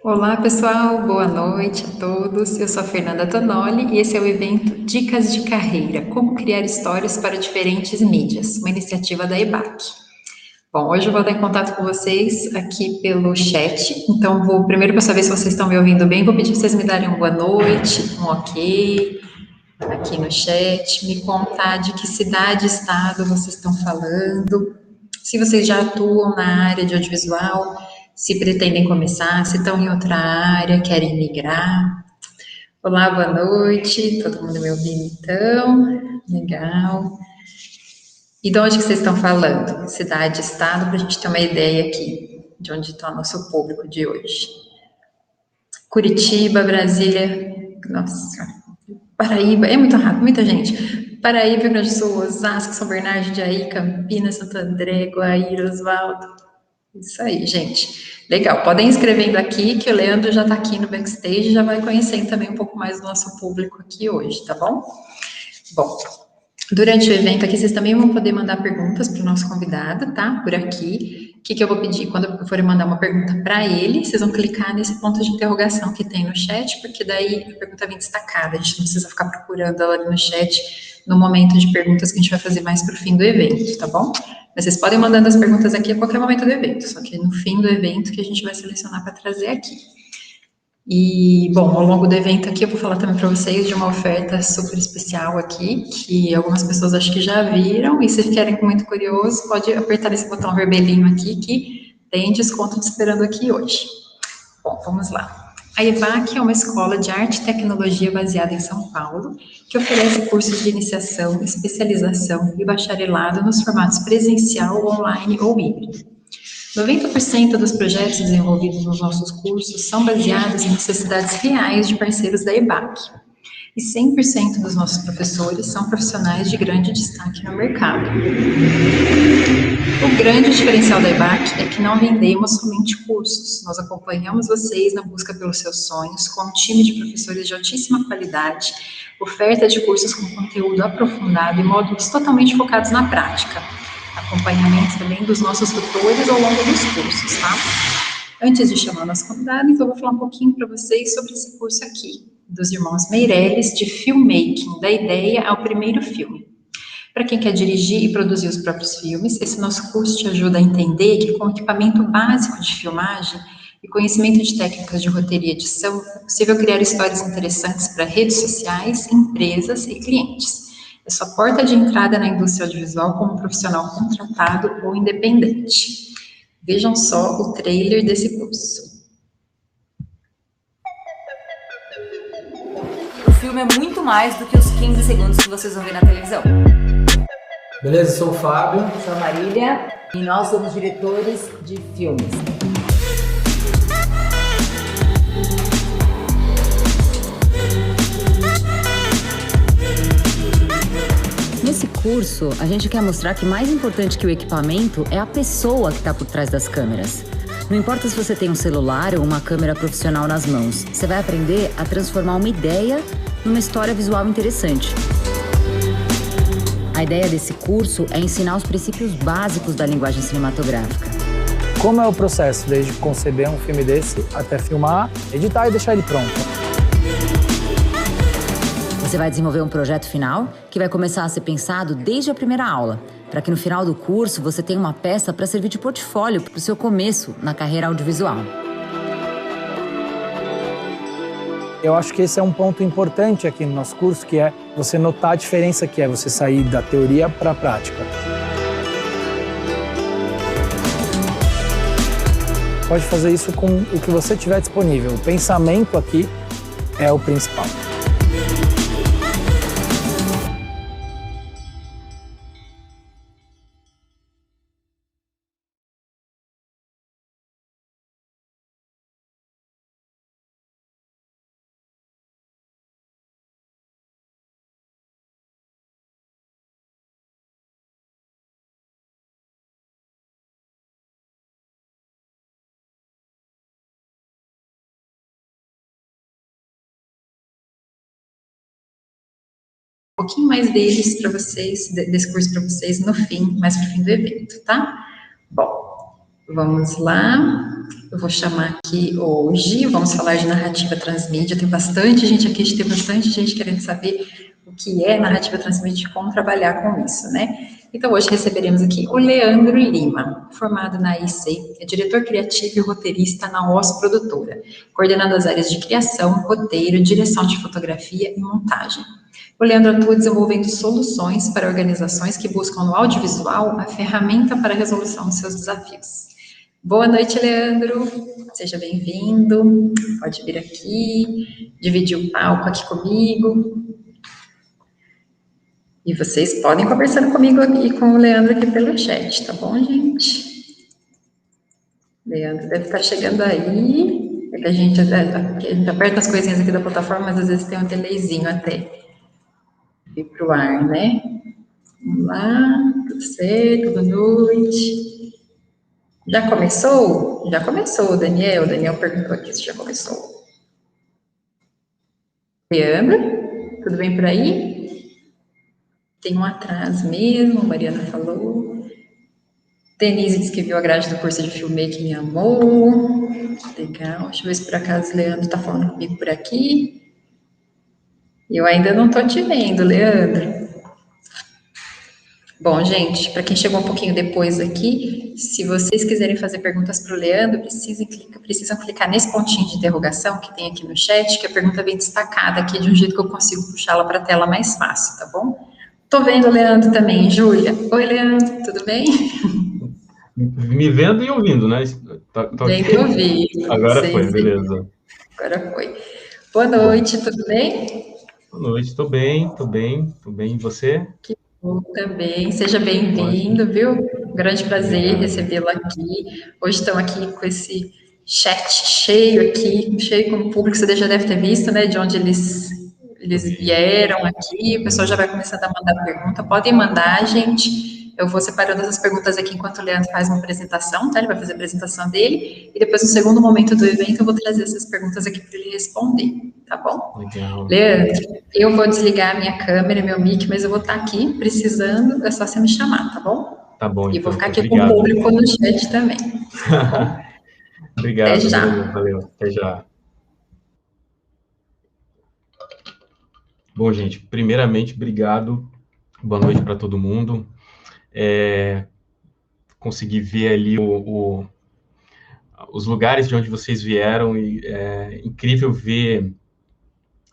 Olá, pessoal, boa noite a todos. Eu sou a Fernanda Tonoli e esse é o evento Dicas de Carreira: Como Criar Histórias para Diferentes Mídias, uma iniciativa da EBAC. Bom, hoje eu vou estar em contato com vocês aqui pelo chat, então vou primeiro para saber se vocês estão me ouvindo bem, vou pedir para vocês me darem uma boa noite, um ok aqui no chat, me contar de que cidade, estado vocês estão falando, se vocês já atuam na área de audiovisual, se pretendem começar, se estão em outra área, querem migrar. Olá, boa noite, todo mundo me ouvindo então? Legal. E de onde que vocês estão falando? Cidade, estado, para a gente ter uma ideia aqui de onde está o nosso público de hoje. Curitiba, Brasília, nossa, Paraíba, é muito rápido, muita gente. Paraíba, Rio Grande do Sul, Osasco, São Bernardo de Jaí, Campinas, Santo André, Guaíra, Osvaldo. Isso aí, gente. Legal, podem ir escrevendo aqui, que o Leandro já está aqui no backstage, já vai conhecendo também um pouco mais do nosso público aqui hoje, tá bom? Bom, durante o evento aqui, vocês também vão poder mandar perguntas para o nosso convidado, tá? Por aqui. O que eu vou pedir? Quando eu for mandar uma pergunta para ele, vocês vão clicar nesse ponto de interrogação que tem no chat, porque daí a pergunta vem destacada. A gente não precisa ficar procurando ela ali no chat no momento de perguntas que a gente vai fazer mais para o fim do evento, tá bom? Mas vocês podem mandando as perguntas aqui a qualquer momento do evento, só que no fim do evento que a gente vai selecionar para trazer aqui. E, bom, ao longo do evento aqui eu vou falar também para vocês de uma oferta super especial aqui, que algumas pessoas acho que já viram, e se ficarem muito curiosos, pode apertar esse botão vermelhinho aqui, que tem desconto te esperando aqui hoje. Bom, vamos lá. A EVAC é uma escola de arte e tecnologia baseada em São Paulo, que oferece cursos de iniciação, especialização e bacharelado nos formatos presencial, online ou híbrido. 90% dos projetos desenvolvidos nos nossos cursos são baseados em necessidades reais de parceiros da EBAC. E 100% dos nossos professores são profissionais de grande destaque no mercado. O grande diferencial da EBAC é que não vendemos somente cursos, nós acompanhamos vocês na busca pelos seus sonhos com um time de professores de altíssima qualidade, oferta de cursos com conteúdo aprofundado e módulos totalmente focados na prática. Acompanhamento também dos nossos tutores ao longo dos cursos, tá? Antes de chamar nosso convidado, então eu vou falar um pouquinho para vocês sobre esse curso aqui, dos irmãos Meirelles, de Filmmaking, da ideia ao primeiro filme. Para quem quer dirigir e produzir os próprios filmes, esse nosso curso te ajuda a entender que com equipamento básico de filmagem e conhecimento de técnicas de roteiro e edição, é possível criar histórias interessantes para redes sociais, empresas e clientes. É sua porta de entrada na indústria audiovisual como profissional contratado ou independente. Vejam só o trailer desse curso. O filme é muito mais do que os 15 segundos que vocês vão ver na televisão. Beleza, sou o Fábio. Sou a Marília e nós somos diretores de filmes. Nesse curso, a gente quer mostrar que mais importante que o equipamento é a pessoa que está por trás das câmeras. Não importa se você tem um celular ou uma câmera profissional nas mãos, você vai aprender a transformar uma ideia numa história visual interessante. A ideia desse curso é ensinar os princípios básicos da linguagem cinematográfica. Como é o processo desde conceber um filme desse até filmar, editar e deixar ele pronto? Você vai desenvolver um projeto final que vai começar a ser pensado desde a primeira aula, para que no final do curso você tenha uma peça para servir de portfólio para o seu começo na carreira audiovisual. Eu acho que esse é um ponto importante aqui no nosso curso, que é você notar a diferença que é você sair da teoria para a prática. Pode fazer isso com o que você tiver disponível. O pensamento aqui é o principal. Um pouquinho mais deles para vocês, desse curso para vocês no fim, mais para o fim do evento, tá? Bom, Vamos lá. Eu vou chamar aqui hoje, vamos falar de narrativa transmídia. Tem bastante gente aqui, tem bastante gente querendo saber o que é narrativa transmídia e como trabalhar com isso, né? Então, hoje receberemos aqui o Leandro Lima, formado na IC, é diretor criativo e roteirista na OS Produtora, coordenando as áreas de criação, roteiro, direção de fotografia e montagem. O Leandro atua desenvolvendo soluções para organizações que buscam no audiovisual a ferramenta para a resolução de seus desafios. Boa noite, Leandro. Seja bem-vindo. Pode vir aqui, dividir o palco aqui comigo. E vocês podem conversar comigo e com o Leandro aqui pelo chat, tá bom, gente? Leandro deve estar chegando aí. É que a gente aperta as coisinhas aqui da plataforma, mas às vezes tem um delayzinho até ir para o ar, né? Vamos lá, tudo certo, boa noite. Já começou? Já começou, Daniel. O Daniel perguntou aqui se já começou. Leandro, tudo bem por aí? Tem um atraso mesmo, a Mariana falou. Denise disse que viu a grade do curso de filmmaking e amou. Legal, deixa eu ver se por acaso o Leandro está falando comigo por aqui. Eu ainda não estou te vendo, Leandro. Bom, gente, para quem chegou um pouquinho depois aqui, se vocês quiserem fazer perguntas para o Leandro, precisam clicar nesse pontinho de interrogação que tem aqui no chat, que a pergunta vem destacada aqui de um jeito que eu consigo puxá-la para a tela mais fácil, tá bom? Tô vendo o Leandro também, Júlia. Oi, Leandro, tudo bem? Me vendo e ouvindo, né? Tá Bem okay. ouvido. Agora foi, beleza. Agora foi. Boa noite, tudo bem? Boa noite, tô bem. E você? Que bom também. Seja bem-vindo, viu? Um grande prazer recebê-lo aqui. Hoje estamos aqui com esse chat cheio aqui, cheio com o público, você já deve ter visto, né? De onde eles vieram aqui, o pessoal já vai começando a mandar pergunta. Podem mandar, gente. Eu vou separando essas perguntas aqui enquanto o Leandro faz uma apresentação, tá? Ele vai fazer a apresentação dele, e depois, no segundo momento do evento, eu vou trazer essas perguntas aqui para ele responder, tá bom? Legal. Leandro, eu vou desligar a minha câmera, meu mic, mas eu vou estar aqui precisando, é só você me chamar, tá bom? Tá bom, e então. vou ficar aqui Obrigado. com o público no chat também. Tá Obrigado. Até já. Valeu, até já. Bom, gente, primeiramente, obrigado. Boa noite para todo mundo. Consegui ver ali os lugares de onde vocês vieram e é incrível ver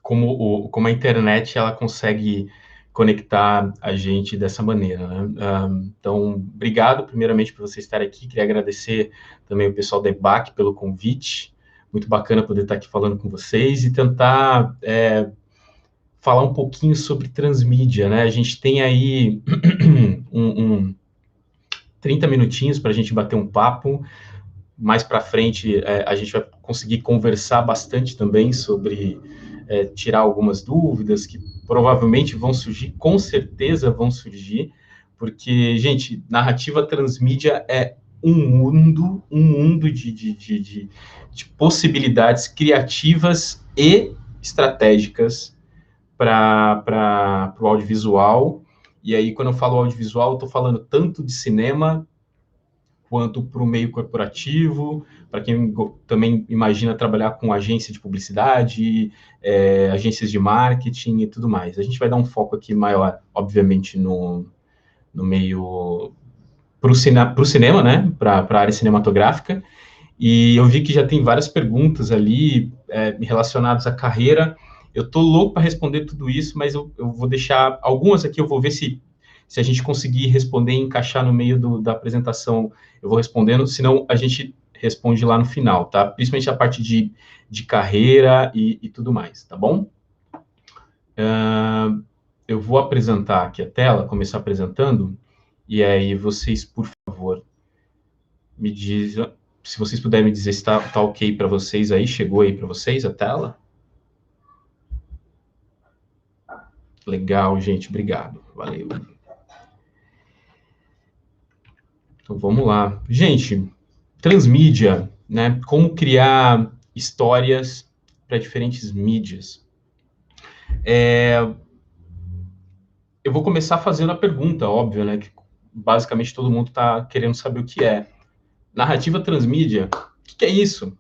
como a internet ela consegue conectar a gente dessa maneira, né? Então, obrigado primeiramente por vocês estarem aqui. Queria agradecer também o pessoal da EBAC pelo convite. Muito bacana poder estar aqui falando com vocês e tentar falar um pouquinho sobre transmídia, né? A gente tem aí 30 minutinhos para a gente bater um papo. Mais para frente, a gente vai conseguir conversar bastante também sobre tirar algumas dúvidas que provavelmente vão surgir, com certeza vão surgir, porque, gente, narrativa transmídia é um mundo de possibilidades criativas e estratégicas para o audiovisual. E aí, quando eu falo audiovisual, eu estou falando tanto de cinema quanto para o meio corporativo, para quem também imagina trabalhar com agência de publicidade, agências de marketing e tudo mais. A gente vai dar um foco aqui maior, obviamente, no meio para o cinema, né? Para a área cinematográfica. E eu vi que já tem várias perguntas ali relacionadas à carreira. Eu estou louco para responder tudo isso, mas eu vou deixar algumas aqui, eu vou ver se a gente conseguir responder e encaixar no meio da apresentação, eu vou respondendo, senão a gente responde lá no final, tá? Principalmente a parte de carreira e tudo mais, tá bom? Eu vou apresentar aqui a tela, começar apresentando, e aí vocês, por favor, me dizem, se vocês puderem me dizer se tá ok para vocês aí, chegou aí para vocês a tela? Legal, gente, obrigado, valeu. Então, vamos lá. Gente, transmídia, né? Como criar histórias para diferentes mídias. Eu vou começar fazendo a pergunta, óbvio, né? Que basicamente todo mundo está querendo saber o que é. narrativa transmídia, o que é isso?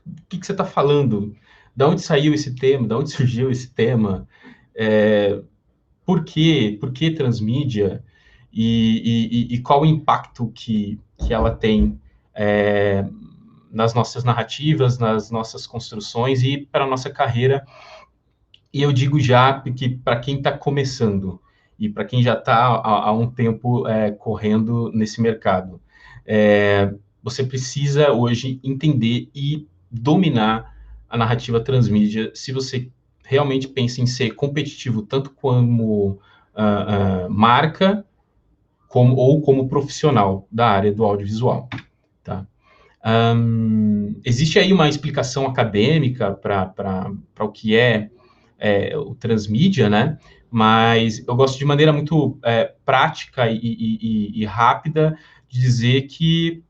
O que você está falando? Da onde saiu esse tema? Da onde surgiu esse tema? Por quê? Por que transmídia? E qual o impacto que ela tem nas nossas narrativas, nas nossas construções e para a nossa carreira? E eu digo já que para quem está começando e para quem já está há um tempo correndo nesse mercado, você precisa hoje entender e dominar a narrativa transmídia se você realmente pensa em ser competitivo tanto como marca ou como profissional da área do audiovisual, tá? Existe aí uma explicação acadêmica para o que é o transmídia, né? Mas eu gosto de maneira muito prática e rápida de dizer que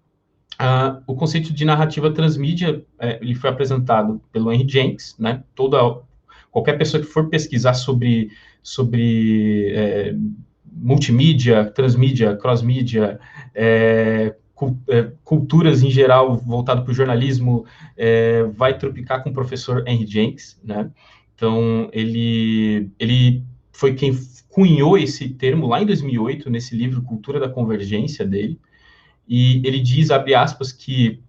o conceito de narrativa transmídia ele foi apresentado pelo Henry Jenks, né? Qualquer pessoa que for pesquisar sobre multimídia, transmídia, crossmídia, culturas em geral voltado para o jornalismo, vai tropicar com o professor Henry Jenks, né? Então, ele foi quem cunhou esse termo lá em 2008, nesse livro Cultura da Convergência dele, e ele diz, abre aspas, que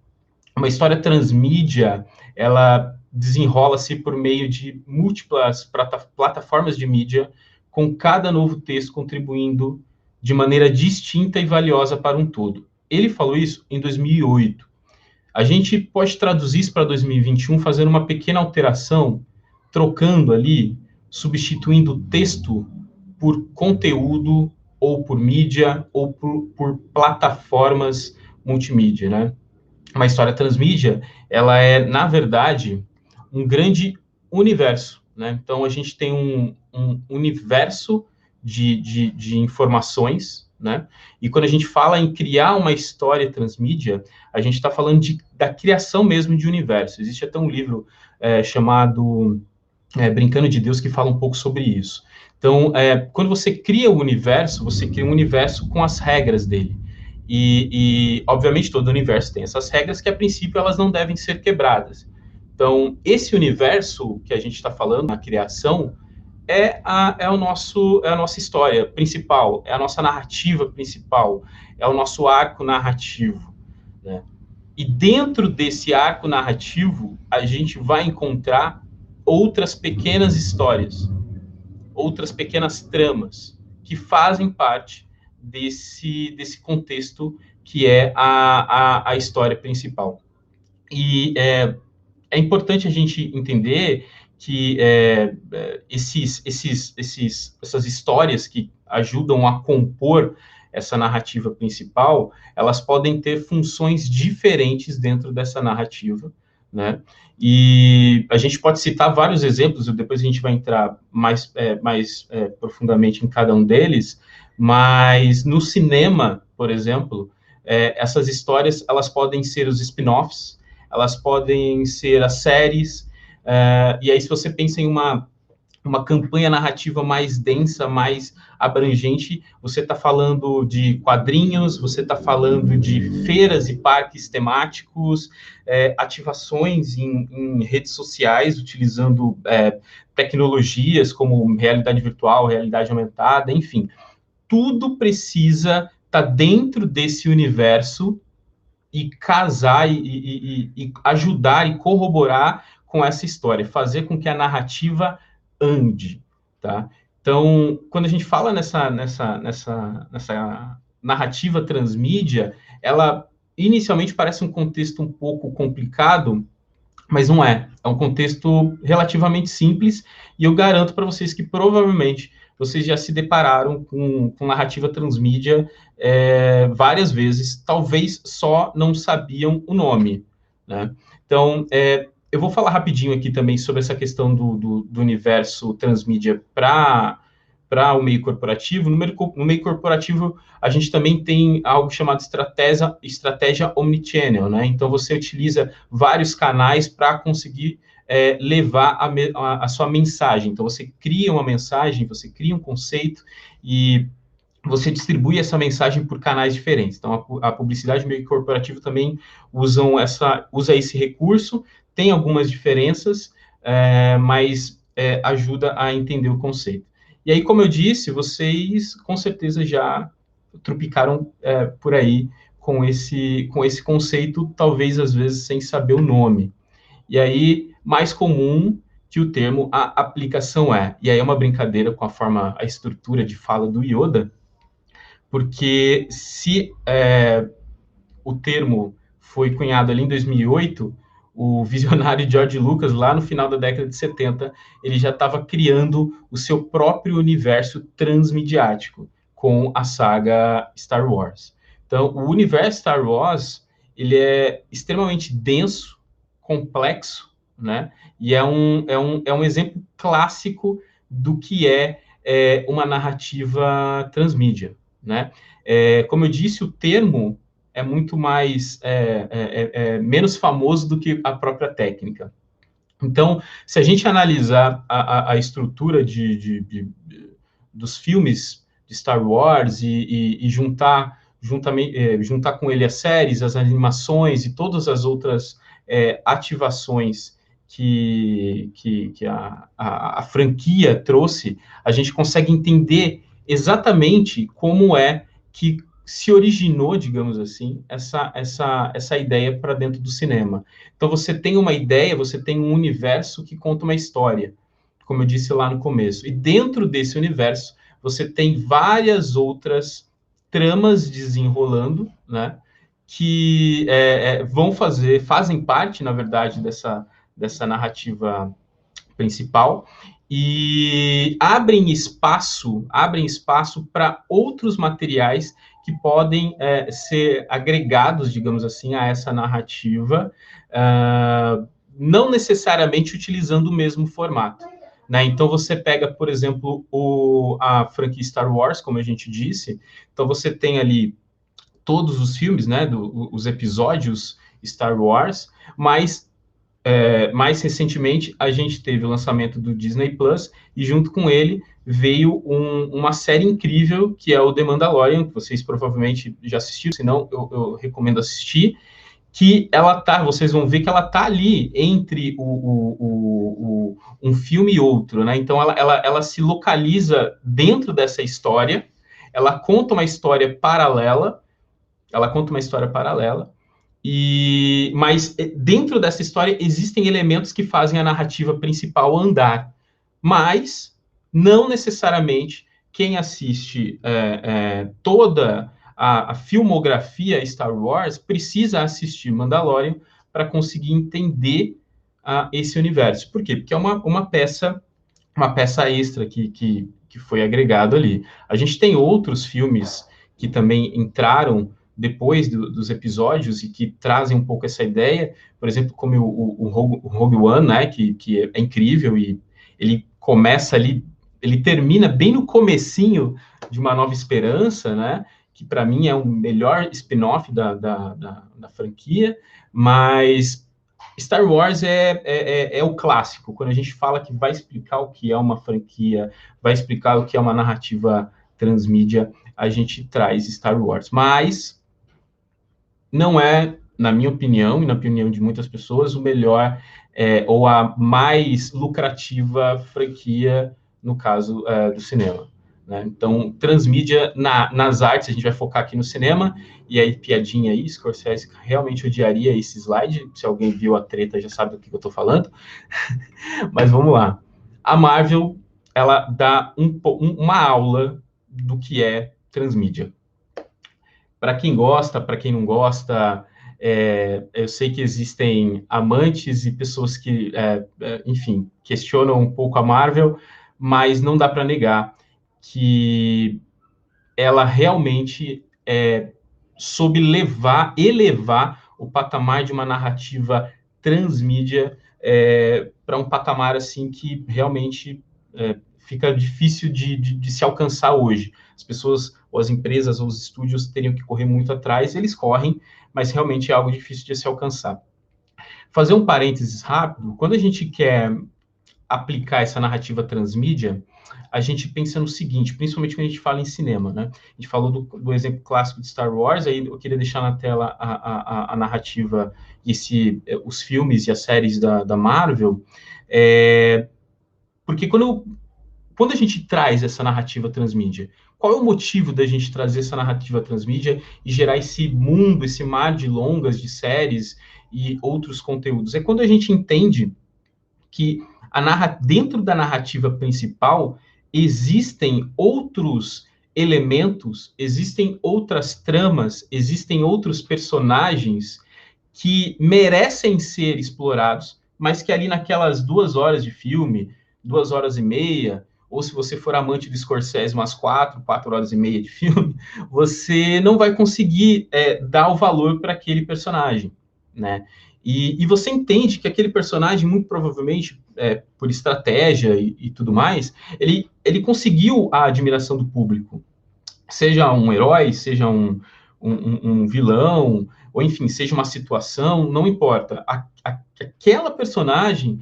uma história transmídia, ela desenrola-se por meio de múltiplas plataformas de mídia, com cada novo texto contribuindo de maneira distinta e valiosa para um todo. Ele falou isso em 2008. A gente pode traduzir isso para 2021 fazendo uma pequena alteração, trocando ali, substituindo texto por conteúdo, ou por mídia, ou por plataformas multimídia, né? Uma história transmídia, ela é, na verdade, um grande universo, né? Então, a gente tem um universo de informações, né? E quando a gente fala em criar uma história transmídia, a gente está falando da criação mesmo de universo. Existe até um livro chamado Brincando de Deus, que fala um pouco sobre isso. Então, quando você cria o universo, você cria um universo com as regras dele. E, obviamente, todo universo tem essas regras que, a princípio, elas não devem ser quebradas. Então, esse universo que a gente está falando, na criação, é a nossa história principal, é a nossa narrativa principal, é o nosso arco narrativo, né? E dentro desse arco narrativo, a gente vai encontrar outras pequenas histórias, outras pequenas tramas, que fazem parte desse contexto que é a história principal. E é importante a gente entender que essas histórias que ajudam a compor essa narrativa principal, elas podem ter funções diferentes dentro dessa narrativa, né? E a gente pode citar vários exemplos, e depois a gente vai entrar mais profundamente em cada um deles, mas no cinema, por exemplo, essas histórias, elas podem ser os spin-offs, elas podem ser as séries, e aí se você pensa em uma campanha narrativa mais densa, mais abrangente, você está falando de quadrinhos, você está falando de feiras e parques temáticos, ativações em redes sociais, utilizando tecnologias como realidade virtual, realidade aumentada, enfim. Tudo precisa estar dentro desse universo e casar e ajudar e corroborar com essa história, fazer com que a narrativa ande, tá? Então, quando a gente fala nessa narrativa transmídia, ela inicialmente parece um contexto um pouco complicado, mas não é. É um contexto relativamente simples, e eu garanto para vocês que provavelmente vocês já se depararam com narrativa transmídia várias vezes, talvez só não sabiam o nome, né? Então, eu vou falar rapidinho aqui também sobre essa questão do universo transmídia para o meio corporativo. No meio corporativo, a gente também tem algo chamado estratégia omnichannel, né? Então, você utiliza vários canais para conseguir levar a sua mensagem. Então, você cria uma mensagem, você cria um conceito e você distribui essa mensagem por canais diferentes. Então, a publicidade meio corporativa também usa esse recurso, tem algumas diferenças, mas ajuda a entender o conceito. E aí, como eu disse, vocês com certeza já tropicaram por aí com esse conceito, talvez às vezes sem saber o nome. E aí, mais comum que o termo a aplicação é. E aí é uma brincadeira com a estrutura de fala do Yoda, porque se o termo foi cunhado ali em 2008, o visionário George Lucas, lá no final da década de 70, ele já estava criando o seu próprio universo transmediático com a saga Star Wars. Então, o universo Star Wars, ele é extremamente denso, complexo, né? E é um exemplo clássico do que é uma narrativa transmídia, né? Como eu disse, o termo é muito mais menos famoso do que a própria técnica. Então, se a gente analisar a estrutura dos filmes de Star Wars e juntar com ele as séries, as animações e todas as outras ativações que a franquia trouxe, a gente consegue entender exatamente como é que se originou, digamos assim, essa ideia para dentro do cinema. Então, você tem uma ideia, você tem um universo que conta uma história, como eu disse lá no começo. E dentro desse universo, você tem várias outras tramas desenrolando, né, que fazem parte, na verdade, dessa narrativa principal, e abrem espaço para outros materiais que podem ser agregados, digamos assim, a essa narrativa, não necessariamente utilizando o mesmo formato, né? Então, você pega, por exemplo, a franquia Star Wars, como a gente disse, então você tem ali todos os filmes, né, os episódios Star Wars, mas mais recentemente, a gente teve o lançamento do Disney Plus, e junto com ele veio uma série incrível, que é o The Mandalorian, que vocês provavelmente já assistiram, se não, eu recomendo assistir, que vocês vão ver que ela tá ali entre um filme e outro, né? Então, ela se localiza dentro dessa história, ela conta uma história paralela, mas dentro dessa história existem elementos que fazem a narrativa principal andar, mas não necessariamente quem assiste toda a filmografia Star Wars precisa assistir Mandalorian para conseguir entender esse universo. Por quê? Porque é uma peça extra que foi agregado ali. A gente tem outros filmes que também entraram depois dos episódios e que trazem um pouco essa ideia, por exemplo, como o Rogue One, né, que é incrível, e ele começa ali, ele termina bem no comecinho de Uma Nova Esperança, né, que para mim é o melhor spin-off da franquia, mas Star Wars é o clássico, quando a gente fala que vai explicar o que é uma franquia, vai explicar o que é uma narrativa transmídia, a gente traz Star Wars, mas não é, na minha opinião, e na opinião de muitas pessoas, o melhor ou a mais lucrativa franquia, no caso do cinema, né? Então, transmídia nas artes, a gente vai focar aqui no cinema, e aí, piadinha aí, Scorsese realmente odiaria esse slide, se alguém viu a treta já sabe do que eu estou falando, mas vamos lá. A Marvel, ela dá uma aula do que é transmídia. Para quem gosta, para quem não gosta, eu sei que existem amantes e pessoas que, enfim, questionam um pouco a Marvel, mas não dá para negar que ela realmente soube elevar o patamar de uma narrativa transmídia para um patamar assim que realmente fica difícil de se alcançar hoje. As pessoas, ou as empresas, ou os estúdios teriam que correr muito atrás, eles correm, mas realmente é algo difícil de se alcançar. Fazer um parênteses rápido, quando a gente quer aplicar essa narrativa transmídia, a gente pensa no seguinte, principalmente quando a gente fala em cinema, né? A gente falou do exemplo clássico de Star Wars, aí eu queria deixar na tela a narrativa, os filmes e as séries da Marvel, porque quando a gente traz essa narrativa transmídia, qual é o motivo da gente trazer essa narrativa transmídia e gerar esse mundo, esse mar de longas, de séries e outros conteúdos? É quando a gente entende que dentro da narrativa principal existem outros elementos, existem outras tramas, existem outros personagens que merecem ser explorados, mas que ali naquelas 2 horas de filme, 2 horas e meia, ou se você for amante do Scorsese, umas 4 horas e meia de filme, você não vai conseguir dar o valor para aquele personagem, né? E você entende que aquele personagem, muito provavelmente, por estratégia e tudo mais, ele conseguiu a admiração do público. Seja um herói, seja um vilão, ou enfim, seja uma situação, não importa. Aquela personagem,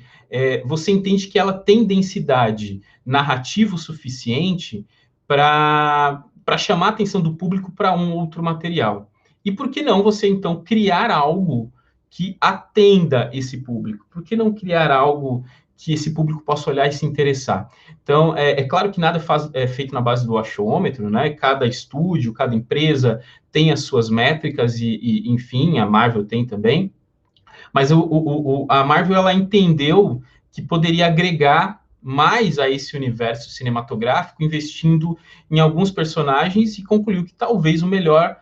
você entende que ela tem densidade narrativa o suficiente para chamar a atenção do público para um outro material. E por que não você, então, criar algo que atenda esse público? Por que não criar algo que esse público possa olhar e se interessar? Então, é claro que nada é feito na base do achômetro, né? Cada estúdio, cada empresa tem as suas métricas e enfim, a Marvel tem também. Mas a Marvel, ela entendeu que poderia agregar mais a esse universo cinematográfico, investindo em alguns personagens, e concluiu que talvez o melhor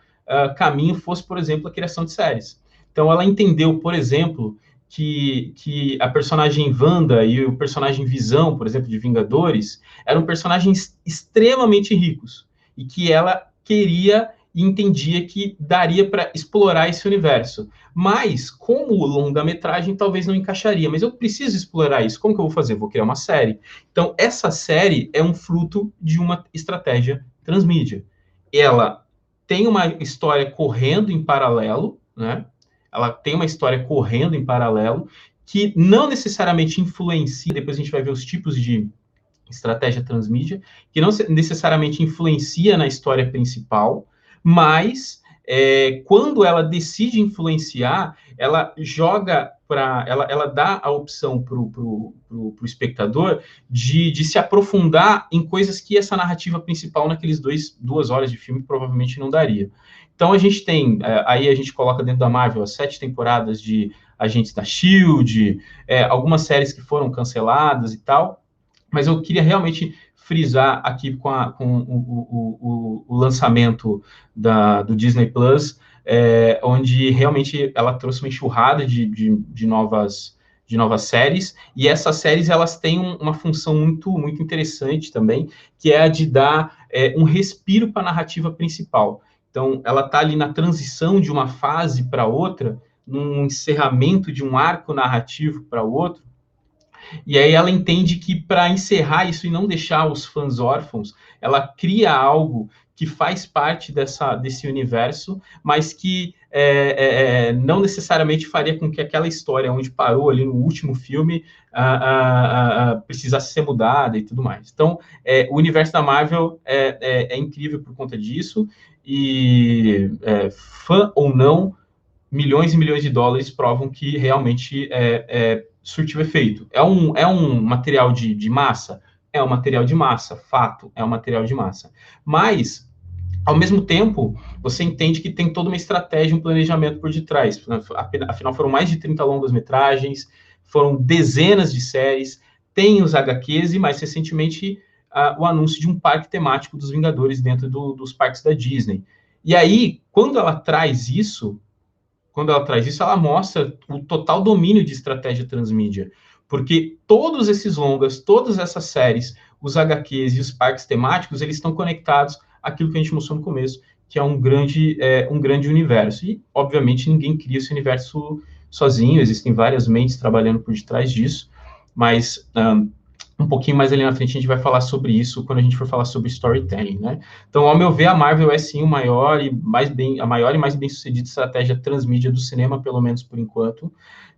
caminho fosse, por exemplo, a criação de séries. Então, ela entendeu, por exemplo, que a personagem Wanda e o personagem Visão, por exemplo, de Vingadores, eram personagens extremamente ricos, e que ela queria e entendia que daria para explorar esse universo. Mas, como longa-metragem, talvez não encaixaria. Mas eu preciso explorar isso. Como que eu vou fazer? Vou criar uma série. Então, essa série é um fruto de uma estratégia transmídia. Ela tem uma história correndo em paralelo, né? Ela tem uma história correndo em paralelo que não necessariamente influencia, depois a gente vai ver os tipos de estratégia transmídia, que não necessariamente influencia na história principal, mas quando ela decide influenciar, ela joga ela dá a opção para o espectador de se aprofundar em coisas que essa narrativa principal naqueles 2 horas de filme provavelmente não daria. Então a gente tem, aí a gente coloca dentro da Marvel as 7 temporadas de Agentes da S.H.I.E.L.D., algumas séries que foram canceladas e tal, mas eu queria realmente frisar aqui com o lançamento do Disney Plus, onde realmente ela trouxe uma enxurrada de novas séries, e essas séries elas têm uma função muito, muito interessante também, que é a de dar um respiro para a narrativa principal. Então, ela está ali na transição de uma fase para outra, num encerramento de um arco narrativo para outro, e aí ela entende que para encerrar isso e não deixar os fãs órfãos, ela cria algo que faz parte desse universo, mas que não necessariamente faria com que aquela história onde parou ali no último filme precisasse ser mudada e tudo mais. Então, o universo da Marvel é incrível por conta disso, e fã ou não, milhões e milhões de dólares provam que realmente surtiu efeito. É um material de massa? É um material de massa, fato, é um material de massa. Mas, ao mesmo tempo, você entende que tem toda uma estratégia, um planejamento por detrás. Afinal, foram mais de 30 longas-metragens, foram dezenas de séries, tem os HQs e, mais recentemente, o anúncio de um parque temático dos Vingadores dentro dos parques da Disney. E aí, quando ela traz isso, ela mostra o total domínio de estratégia transmídia, porque todos esses longas, todas essas séries, os HQs e os parques temáticos, eles estão conectados àquilo que a gente mostrou no começo, que é um grande universo. E, obviamente, ninguém cria esse universo sozinho, existem várias mentes trabalhando por detrás disso, mas um pouquinho mais ali na frente a gente vai falar sobre isso quando a gente for falar sobre storytelling, né? Então, ao meu ver, a Marvel é sim a maior e mais bem sucedida estratégia transmídia do cinema, pelo menos por enquanto.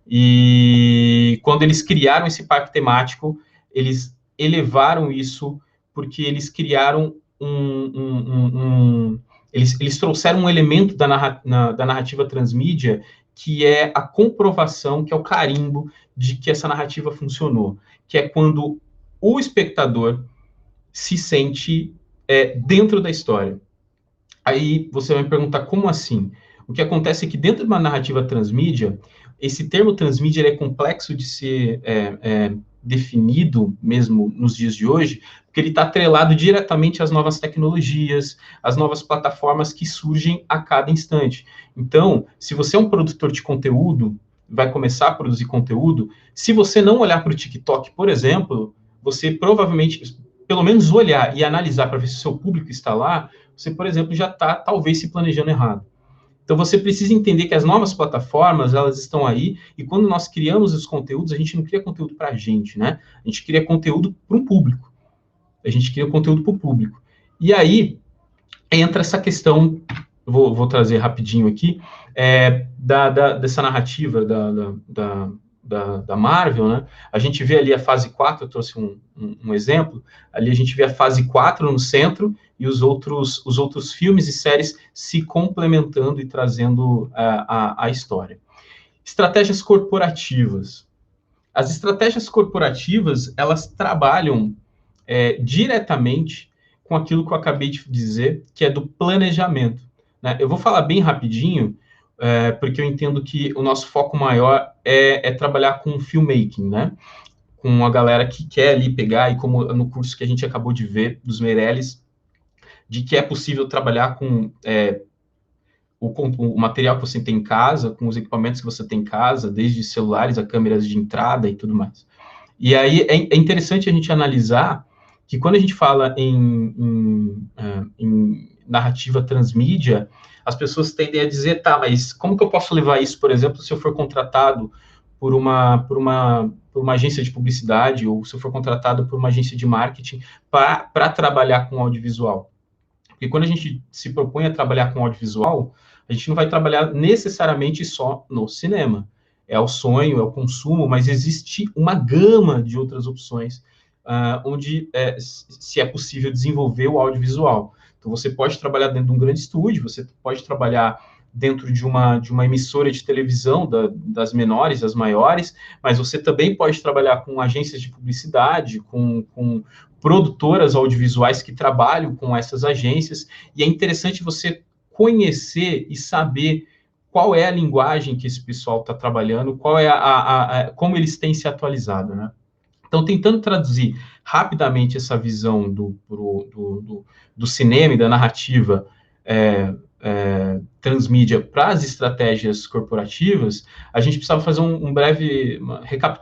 E quando eles criaram esse parque temático, eles elevaram isso porque eles criaram eles trouxeram um elemento da narrativa transmídia, que é a comprovação, que é o carimbo de que essa narrativa funcionou, que é quando o espectador se sente dentro da história. Aí você vai me perguntar, como assim? O que acontece é que dentro de uma narrativa transmídia, esse termo transmídia ele é complexo de ser definido mesmo nos dias de hoje, porque ele está atrelado diretamente às novas tecnologias, às novas plataformas que surgem a cada instante. Então, se você é um produtor de conteúdo, vai começar a produzir conteúdo, se você não olhar para o TikTok, por exemplo, você provavelmente, pelo menos olhar e analisar para ver se o seu público está lá, você, por exemplo, já está talvez se planejando errado. Então, você precisa entender que as novas plataformas, elas estão aí, e quando nós criamos os conteúdos, a gente não cria conteúdo para a gente, né? A gente cria conteúdo para um público. A gente cria conteúdo para o público. E aí, entra essa questão, vou trazer rapidinho aqui, dessa narrativa da Marvel, né? A gente vê ali a fase 4, eu trouxe um exemplo, ali a gente vê a fase 4 no centro, e os outros filmes e séries se complementando e trazendo a história. Estratégias corporativas. As estratégias corporativas, elas trabalham diretamente com aquilo que eu acabei de dizer, que é do planejamento, né? Eu vou falar bem rapidinho, porque eu entendo que o nosso foco maior é trabalhar com filmmaking, né? Com a galera que quer ali pegar, e como no curso que a gente acabou de ver, dos Meirelles, de que é possível trabalhar com o material que você tem em casa, com os equipamentos que você tem em casa, desde celulares a câmeras de entrada e tudo mais. E aí é interessante a gente analisar que quando a gente fala em narrativa transmídia, as pessoas tendem a dizer, tá, mas como que eu posso levar isso, por exemplo, se eu for contratado por uma agência de publicidade, ou se eu for contratado por uma agência de marketing para trabalhar com audiovisual? Porque quando a gente se propõe a trabalhar com audiovisual, a gente não vai trabalhar necessariamente só no cinema. É o sonho, é o consumo, mas existe uma gama de outras opções onde se é possível desenvolver o audiovisual. Então, você pode trabalhar dentro de um grande estúdio, você pode trabalhar dentro de uma emissora de televisão, das menores, das maiores, mas você também pode trabalhar com agências de publicidade, com produtoras audiovisuais que trabalham com essas agências, e é interessante você conhecer e saber qual é a linguagem que esse pessoal está trabalhando, qual é como eles têm se atualizado, né? Então, tentando traduzir rapidamente essa visão do cinema e da narrativa transmídia para as estratégias corporativas, a gente precisava fazer um breve recap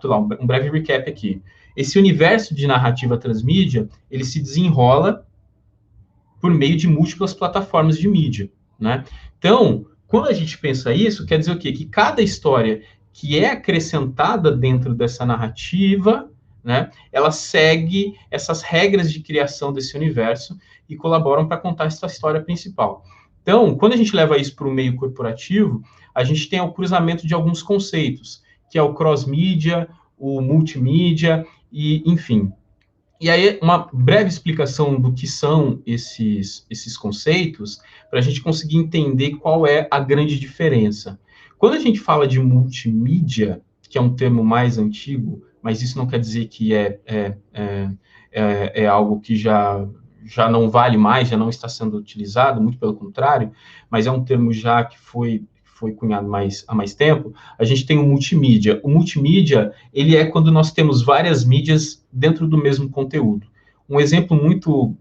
aqui. Esse universo de narrativa transmídia, ele se desenrola por meio de múltiplas plataformas de mídia, né? Então, quando a gente pensa isso, quer dizer o quê? Que cada história que é acrescentada dentro dessa narrativa, né, ela segue essas regras de criação desse universo e colaboram para contar essa história principal. Então, quando a gente leva isso para o meio corporativo, a gente tem o cruzamento de alguns conceitos, que é o cross-mídia, o multimídia, e enfim. E aí, uma breve explicação do que são esses conceitos, para a gente conseguir entender qual é a grande diferença. Quando a gente fala de multimídia, que é um termo mais antigo, mas isso não quer dizer que é algo que já não vale mais, já não está sendo utilizado, muito pelo contrário, mas é um termo já que foi cunhado há mais tempo. A gente tem o multimídia. O multimídia, ele é quando nós temos várias mídias dentro do mesmo conteúdo. Um exemplo muito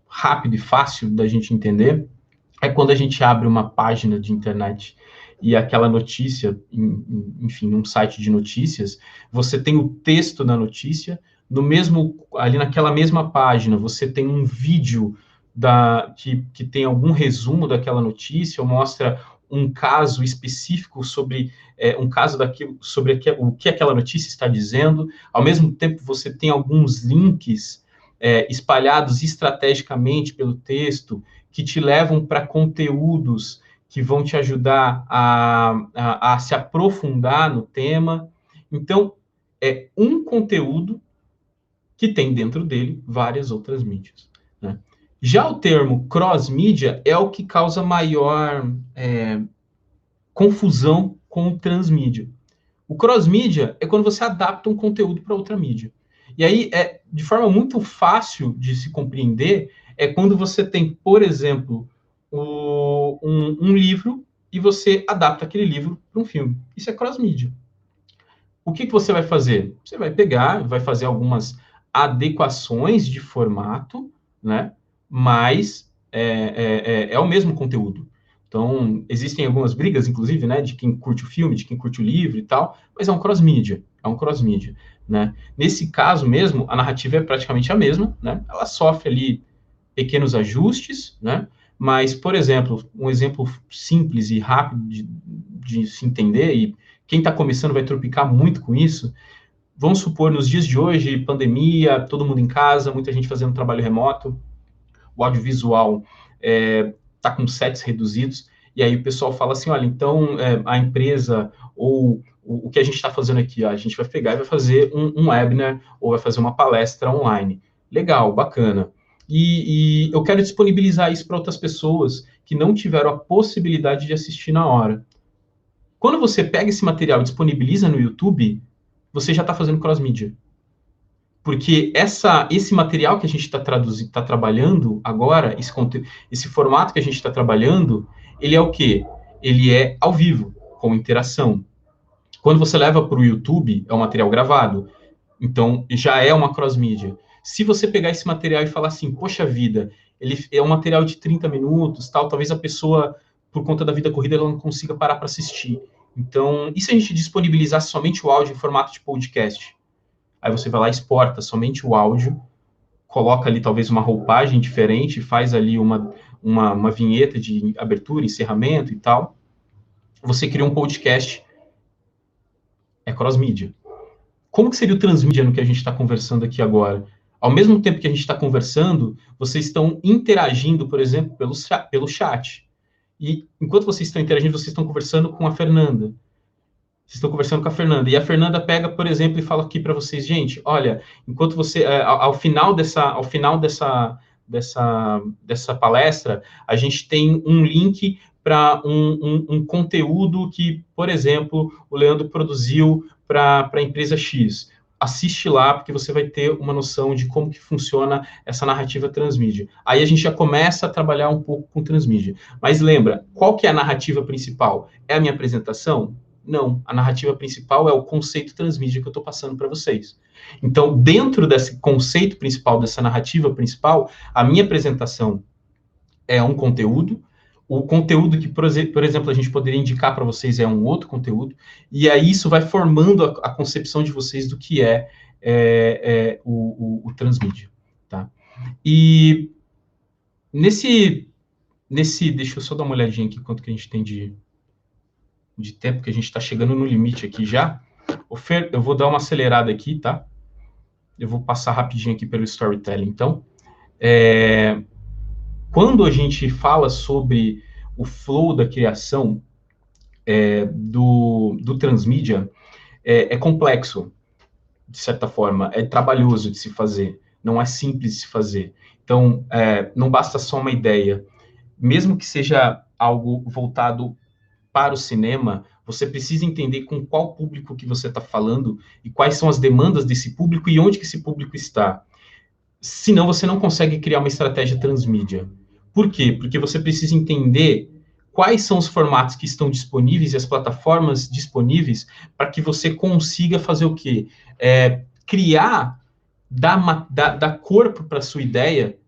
rápido e fácil da gente entender é quando a gente abre uma página de internet e aquela notícia, enfim, num site de notícias, você tem o texto da notícia, ali naquela mesma página, você tem um vídeo que tem algum resumo daquela notícia, ou mostra um caso específico sobre o que aquela notícia está dizendo. Ao mesmo tempo, você tem alguns links espalhados estrategicamente pelo texto, que te levam para conteúdos que vão te ajudar a se aprofundar no tema. Então, é um conteúdo que tem dentro dele várias outras mídias, né? Já o termo cross-mídia é o que causa maior confusão com o transmídia. O cross-mídia é quando você adapta um conteúdo para outra mídia. E aí, de forma muito fácil de se compreender, é quando você tem, por exemplo, um livro e você adapta aquele livro para um filme. Isso é cross-mídia. O que você vai fazer? Você vai pegar, vai fazer algumas adequações de formato, né? Mas é o mesmo conteúdo. Então, existem algumas brigas, inclusive, né, de quem curte o filme, de quem curte o livro e tal, mas é um cross-mídia, né? Nesse caso mesmo, a narrativa é praticamente a mesma, né? Ela sofre ali pequenos ajustes, né? Mas, por exemplo, um exemplo simples e rápido de se entender, e quem está começando vai tropicar muito com isso, vamos supor, nos dias de hoje, pandemia, todo mundo em casa, muita gente fazendo trabalho remoto, o audiovisual está com sets reduzidos, e aí o pessoal fala assim, olha, então a empresa ou o que a gente está fazendo aqui, a gente vai pegar e vai fazer um webinar ou vai fazer uma palestra online. Legal, bacana. E eu quero disponibilizar isso para outras pessoas que não tiveram a possibilidade de assistir na hora. Quando você pega esse material e disponibiliza no YouTube, você já está fazendo cross-mídia. Porque esse material que a gente está trabalhando agora, esse formato que a gente está trabalhando, ele é o quê? Ele é ao vivo, com interação. Quando você leva para o YouTube, é um material gravado. Então, já é uma cross-mídia. Se você pegar esse material e falar assim, poxa vida, ele é um material de 30 minutos, tal, talvez a pessoa, por conta da vida corrida, ela não consiga parar para assistir. Então, e se a gente disponibilizasse somente o áudio em formato de podcast? Aí você vai lá e exporta somente o áudio, coloca ali talvez uma roupagem diferente, faz ali uma vinheta de abertura, encerramento e tal. Você cria um podcast, é cross-mídia. Como que seria o transmídia no que a gente está conversando aqui agora? Ao mesmo tempo que a gente está conversando, vocês estão interagindo, por exemplo, pelo chat. E enquanto vocês estão interagindo, vocês estão conversando com a Fernanda. Vocês estão conversando com a Fernanda. E a Fernanda pega, por exemplo, e fala aqui para vocês, gente, olha, enquanto você, ao final dessa palestra, a gente tem um link para um conteúdo que, por exemplo, o Leandro produziu para a empresa X. Assiste lá, porque você vai ter uma noção de como que funciona essa narrativa transmídia. Aí a gente já começa a trabalhar um pouco com transmídia. Mas lembra, qual que é a narrativa principal? É a minha apresentação? Não, a narrativa principal é o conceito transmídia que eu estou passando para vocês. Então, dentro desse conceito principal, dessa narrativa principal, a minha apresentação é um conteúdo, o conteúdo que, por exemplo, a gente poderia indicar para vocês é um outro conteúdo, e aí isso vai formando a concepção de vocês do que o transmídia, tá? E deixa eu só dar uma olhadinha aqui quanto que a gente tem de tempo, que a gente está chegando no limite aqui já. Fer, eu vou dar uma acelerada aqui, tá? Eu vou passar rapidinho aqui pelo storytelling. Então, quando a gente fala sobre o flow da criação do transmídia, é complexo, de certa forma, é trabalhoso de se fazer, não é simples de se fazer. Então, não basta só uma ideia. Mesmo que seja algo voltado para o cinema, você precisa entender com qual público que você está falando e quais são as demandas desse público e onde que esse público está. Senão, você não consegue criar uma estratégia transmídia. Por quê? Porque você precisa entender quais são os formatos que estão disponíveis e as plataformas disponíveis para que você consiga fazer o quê? Criar, dar corpo para a sua ideia,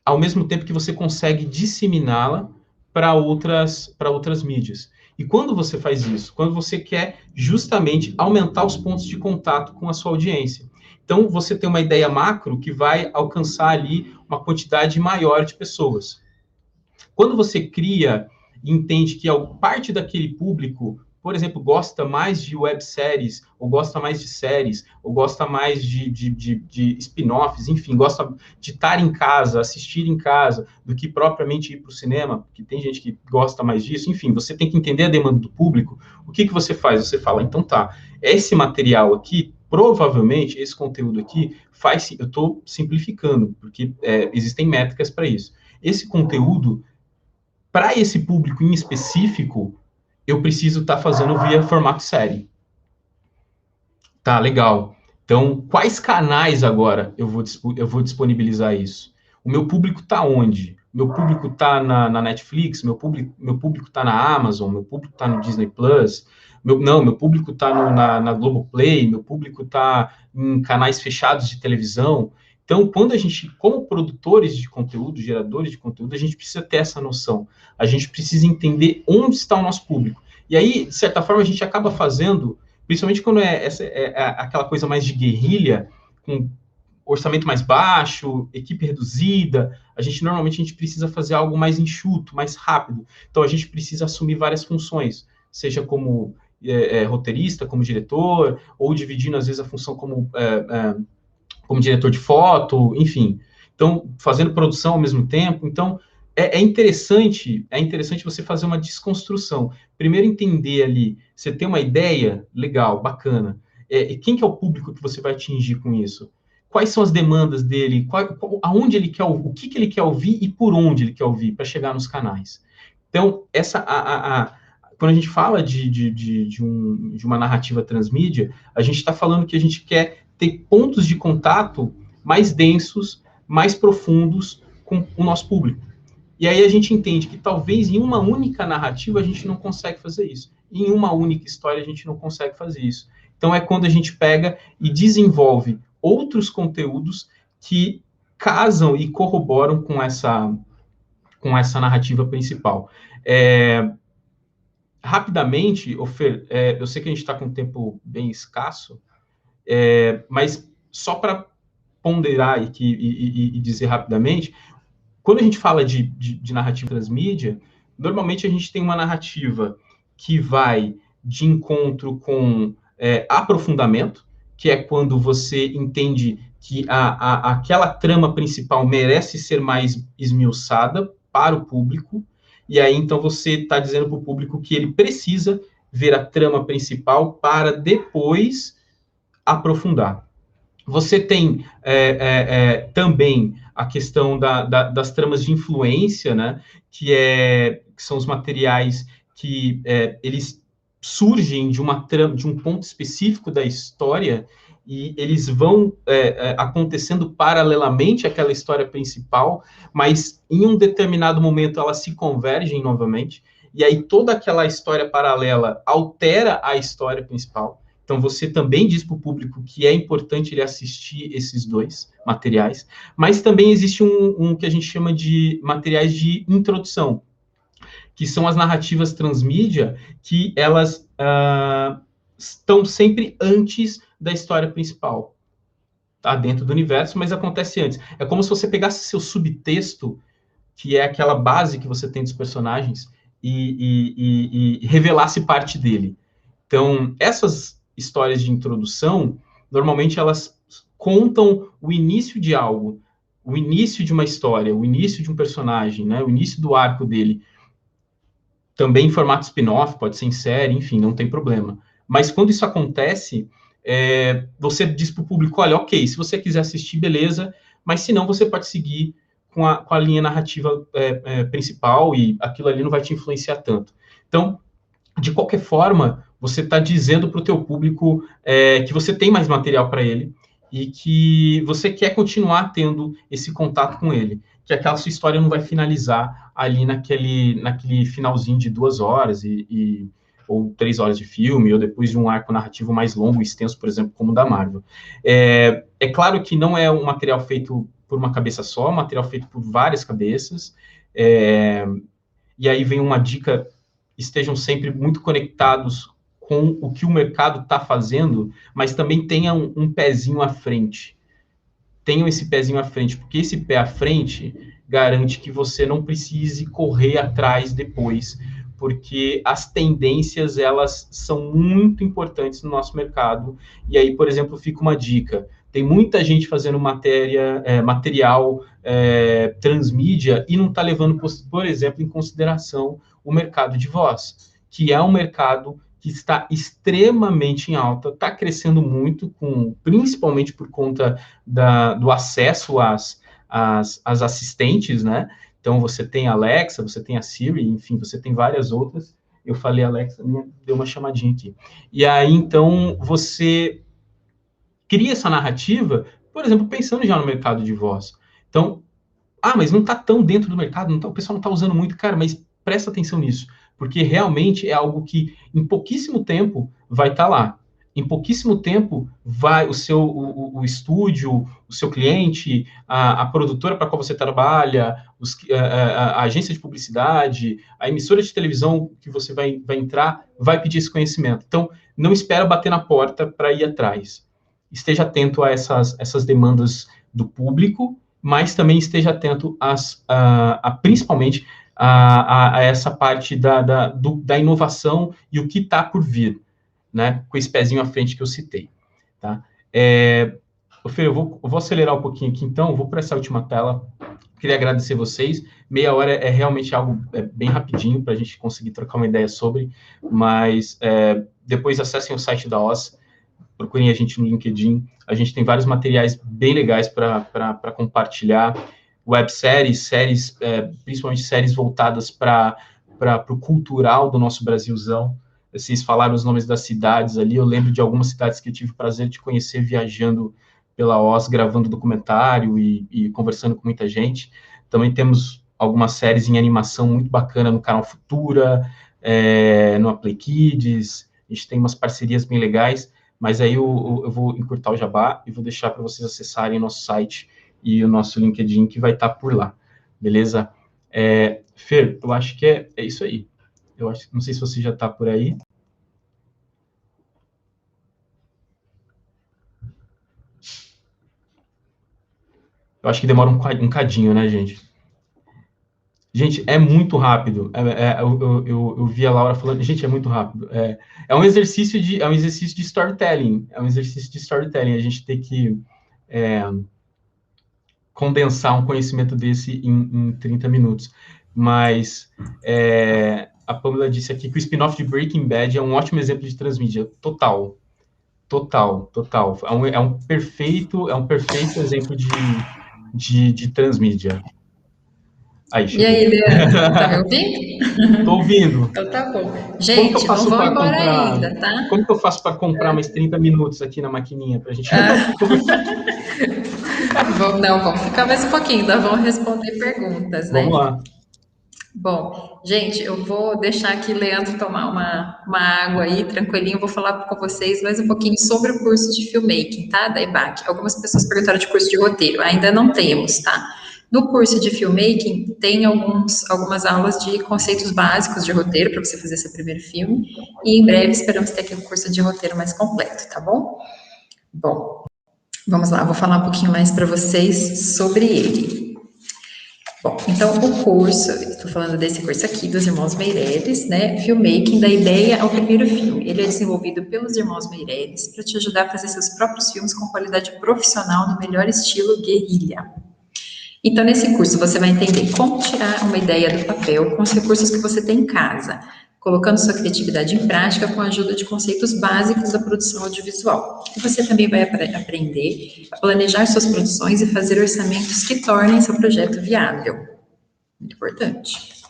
ao mesmo tempo que você consegue disseminá-la para outras mídias. E quando você faz isso? Quando você quer justamente aumentar os pontos de contato com a sua audiência. Então, você tem uma ideia macro que vai alcançar ali uma quantidade maior de pessoas. Quando você cria e entende que parte daquele público, por exemplo, gosta mais de webséries, ou gosta mais de séries, ou gosta mais de spin-offs, enfim, gosta de estar em casa, assistir em casa, do que propriamente ir para o cinema, porque tem gente que gosta mais disso, enfim, você tem que entender a demanda do público. O que você faz? Você fala, então tá, esse material aqui provavelmente, esse conteúdo aqui eu estou simplificando, porque existem métricas para isso. Esse conteúdo, para esse público em específico, eu preciso estar fazendo via formato série. Tá, legal. Então, quais canais agora eu vou disponibilizar isso? O meu público está onde? Meu público está na Netflix? Meu público está na Amazon? Meu público está no Disney Plus? Meu público está na Globoplay? Meu público está em canais fechados de televisão? Então, quando a gente, como produtores de conteúdo, geradores de conteúdo, a gente precisa ter essa noção. A gente precisa entender onde está o nosso público. E aí, de certa forma, a gente acaba fazendo, principalmente quando é aquela coisa mais de guerrilha, com orçamento mais baixo, equipe reduzida, normalmente a gente precisa fazer algo mais enxuto, mais rápido. Então, a gente precisa assumir várias funções, seja como roteirista, como diretor, ou dividindo, às vezes, a função como diretor de foto, enfim. Então, fazendo produção ao mesmo tempo. Então, é interessante você fazer uma desconstrução. Primeiro, entender ali, você tem uma ideia, legal, bacana. Quem que é o público que você vai atingir com isso? Quais são as demandas dele? Aonde ele quer ouvir? O que ele quer ouvir e por onde ele quer ouvir para chegar nos canais? Então, quando a gente fala de uma narrativa transmídia, a gente está falando que a gente quer ter pontos de contato mais densos, mais profundos com o nosso público. E aí a gente entende que talvez em uma única narrativa a gente não consegue fazer isso. Em uma única história a gente não consegue fazer isso. Então é quando a gente pega e desenvolve outros conteúdos que casam e corroboram com essa narrativa principal. Rapidamente, Ofer, eu sei que a gente está com um tempo bem escasso, mas só para ponderar e dizer rapidamente, quando a gente fala de narrativa transmídia, normalmente a gente tem uma narrativa que vai de encontro com aprofundamento, que é quando você entende que aquela trama principal merece ser mais esmiuçada para o público, e aí então você está dizendo para o público que ele precisa ver a trama principal para depois aprofundar. Você tem também a questão das tramas de influência, né, que são os materiais que eles surgem de um ponto específico da história e eles vão acontecendo paralelamente àquela história principal, mas em um determinado momento elas se convergem novamente, e aí toda aquela história paralela altera a história principal. Então, você também diz para o público que é importante ele assistir esses dois materiais, mas também existe um que a gente chama de materiais de introdução, que são as narrativas transmídia, que elas estão sempre antes da história principal, tá? Dentro do universo, mas acontece antes. É como se você pegasse seu subtexto, que é aquela base que você tem dos personagens, e revelasse parte dele. Então, essas histórias de introdução, normalmente elas contam o início de algo, o início de uma história, o início de um personagem, né, o início do arco dele. Também em formato spin-off, pode ser em série, enfim, não tem problema. Mas quando isso acontece, você diz para o público, olha, ok, se você quiser assistir, beleza, mas se não, você pode seguir com a linha narrativa principal e aquilo ali não vai te influenciar tanto. Então, de qualquer forma, você está dizendo para o teu público que você tem mais material para ele e que você quer continuar tendo esse contato com ele, que aquela sua história não vai finalizar ali naquele finalzinho de 2 horas ou 3 horas de filme, ou depois de um arco narrativo mais longo e extenso, por exemplo, como o da Marvel. É claro que não é um material feito por uma cabeça só, é um material feito por várias cabeças, e aí vem uma dica: estejam sempre muito conectados com o que o mercado está fazendo, mas também tenham um pezinho à frente. Tenham esse pezinho à frente, porque esse pé à frente garante que você não precise correr atrás depois, porque as tendências, elas são muito importantes no nosso mercado. E aí, por exemplo, fica uma dica: tem muita gente fazendo material transmídia e não está levando, por exemplo, em consideração o mercado de voz, que é um mercado que está extremamente em alta, está crescendo muito, principalmente por conta do acesso às assistentes, né? Então, você tem a Alexa, você tem a Siri, enfim, você tem várias outras. Eu falei Alexa, deu uma chamadinha aqui. E aí, então, você cria essa narrativa, por exemplo, pensando já no mercado de voz. Então, mas não está tão dentro do mercado, o pessoal não está usando muito, cara, mas presta atenção nisso, porque realmente é algo que em pouquíssimo tempo vai estar lá. Em pouquíssimo tempo vai o estúdio, o seu cliente, a produtora para a qual você trabalha, a agência de publicidade, a emissora de televisão que você vai entrar, vai pedir esse conhecimento. Então, não espera bater na porta para ir atrás. Esteja atento a essas demandas do público, mas também esteja atento principalmente a essa parte da inovação e o que está por vir, né? Com esse pezinho à frente que eu citei. Tá? Fê, eu vou acelerar um pouquinho aqui, então, eu vou para essa última tela. Queria agradecer vocês. Meia hora é realmente algo bem rapidinho para a gente conseguir trocar uma ideia sobre, mas depois acessem o site da Oz, procurem a gente no LinkedIn. A gente tem vários materiais bem legais para compartilhar. Webséries, séries, principalmente séries voltadas para o cultural do nosso Brasilzão. Vocês falaram os nomes das cidades ali. Eu lembro de algumas cidades que eu tive o prazer de conhecer viajando pela Oz, gravando documentário e conversando com muita gente. Também temos algumas séries em animação muito bacana no canal Futura, no Aplay Kids. A gente tem umas parcerias bem legais. Mas aí eu vou encurtar o jabá e vou deixar para vocês acessarem nosso site e o nosso LinkedIn, que vai estar por lá, beleza? Fer, eu acho que é isso aí. Não sei se você já está por aí. Eu acho que demora um cadinho, né, gente? Gente, é muito rápido. Eu vi a Laura falando, gente, é muito rápido. É um exercício de storytelling. É um exercício de storytelling. A gente tem que condensar um conhecimento desse em 30 minutos. Mas a Pamela disse aqui que o spin-off de Breaking Bad é um ótimo exemplo de transmídia. Total. É um perfeito exemplo de transmídia. Aí, e aí, Leandro, tá me ouvindo? Tô ouvindo. Então tá bom. Gente, não vão embora ainda, tá? Como que eu faço para comprar mais 30 minutos aqui na maquininha pra gente... Vamos ficar mais um pouquinho, nós vamos responder perguntas, né? Vamos lá. Bom, gente, eu vou deixar aqui Leandro tomar uma água aí, tranquilinho, vou falar com vocês mais um pouquinho sobre o curso de filmmaking, tá? Da EBAC. Algumas pessoas perguntaram de curso de roteiro, ainda não temos, tá? No curso de filmmaking, tem algumas aulas de conceitos básicos de roteiro, para você fazer seu primeiro filme, e em breve esperamos ter aqui um curso de roteiro mais completo, tá bom? Bom, vamos lá, vou falar um pouquinho mais para vocês sobre ele. Bom, então o curso, estou falando desse curso aqui, dos irmãos Meirelles, né? Filmmaking, da ideia ao primeiro filme. Ele é desenvolvido pelos irmãos Meirelles para te ajudar a fazer seus próprios filmes com qualidade profissional no melhor estilo guerrilha. Então, nesse curso, você vai entender como tirar uma ideia do papel com os recursos que você tem em casa, colocando sua criatividade em prática com a ajuda de conceitos básicos da produção audiovisual. E você também vai aprender a planejar suas produções e fazer orçamentos que tornem seu projeto viável. Muito importante.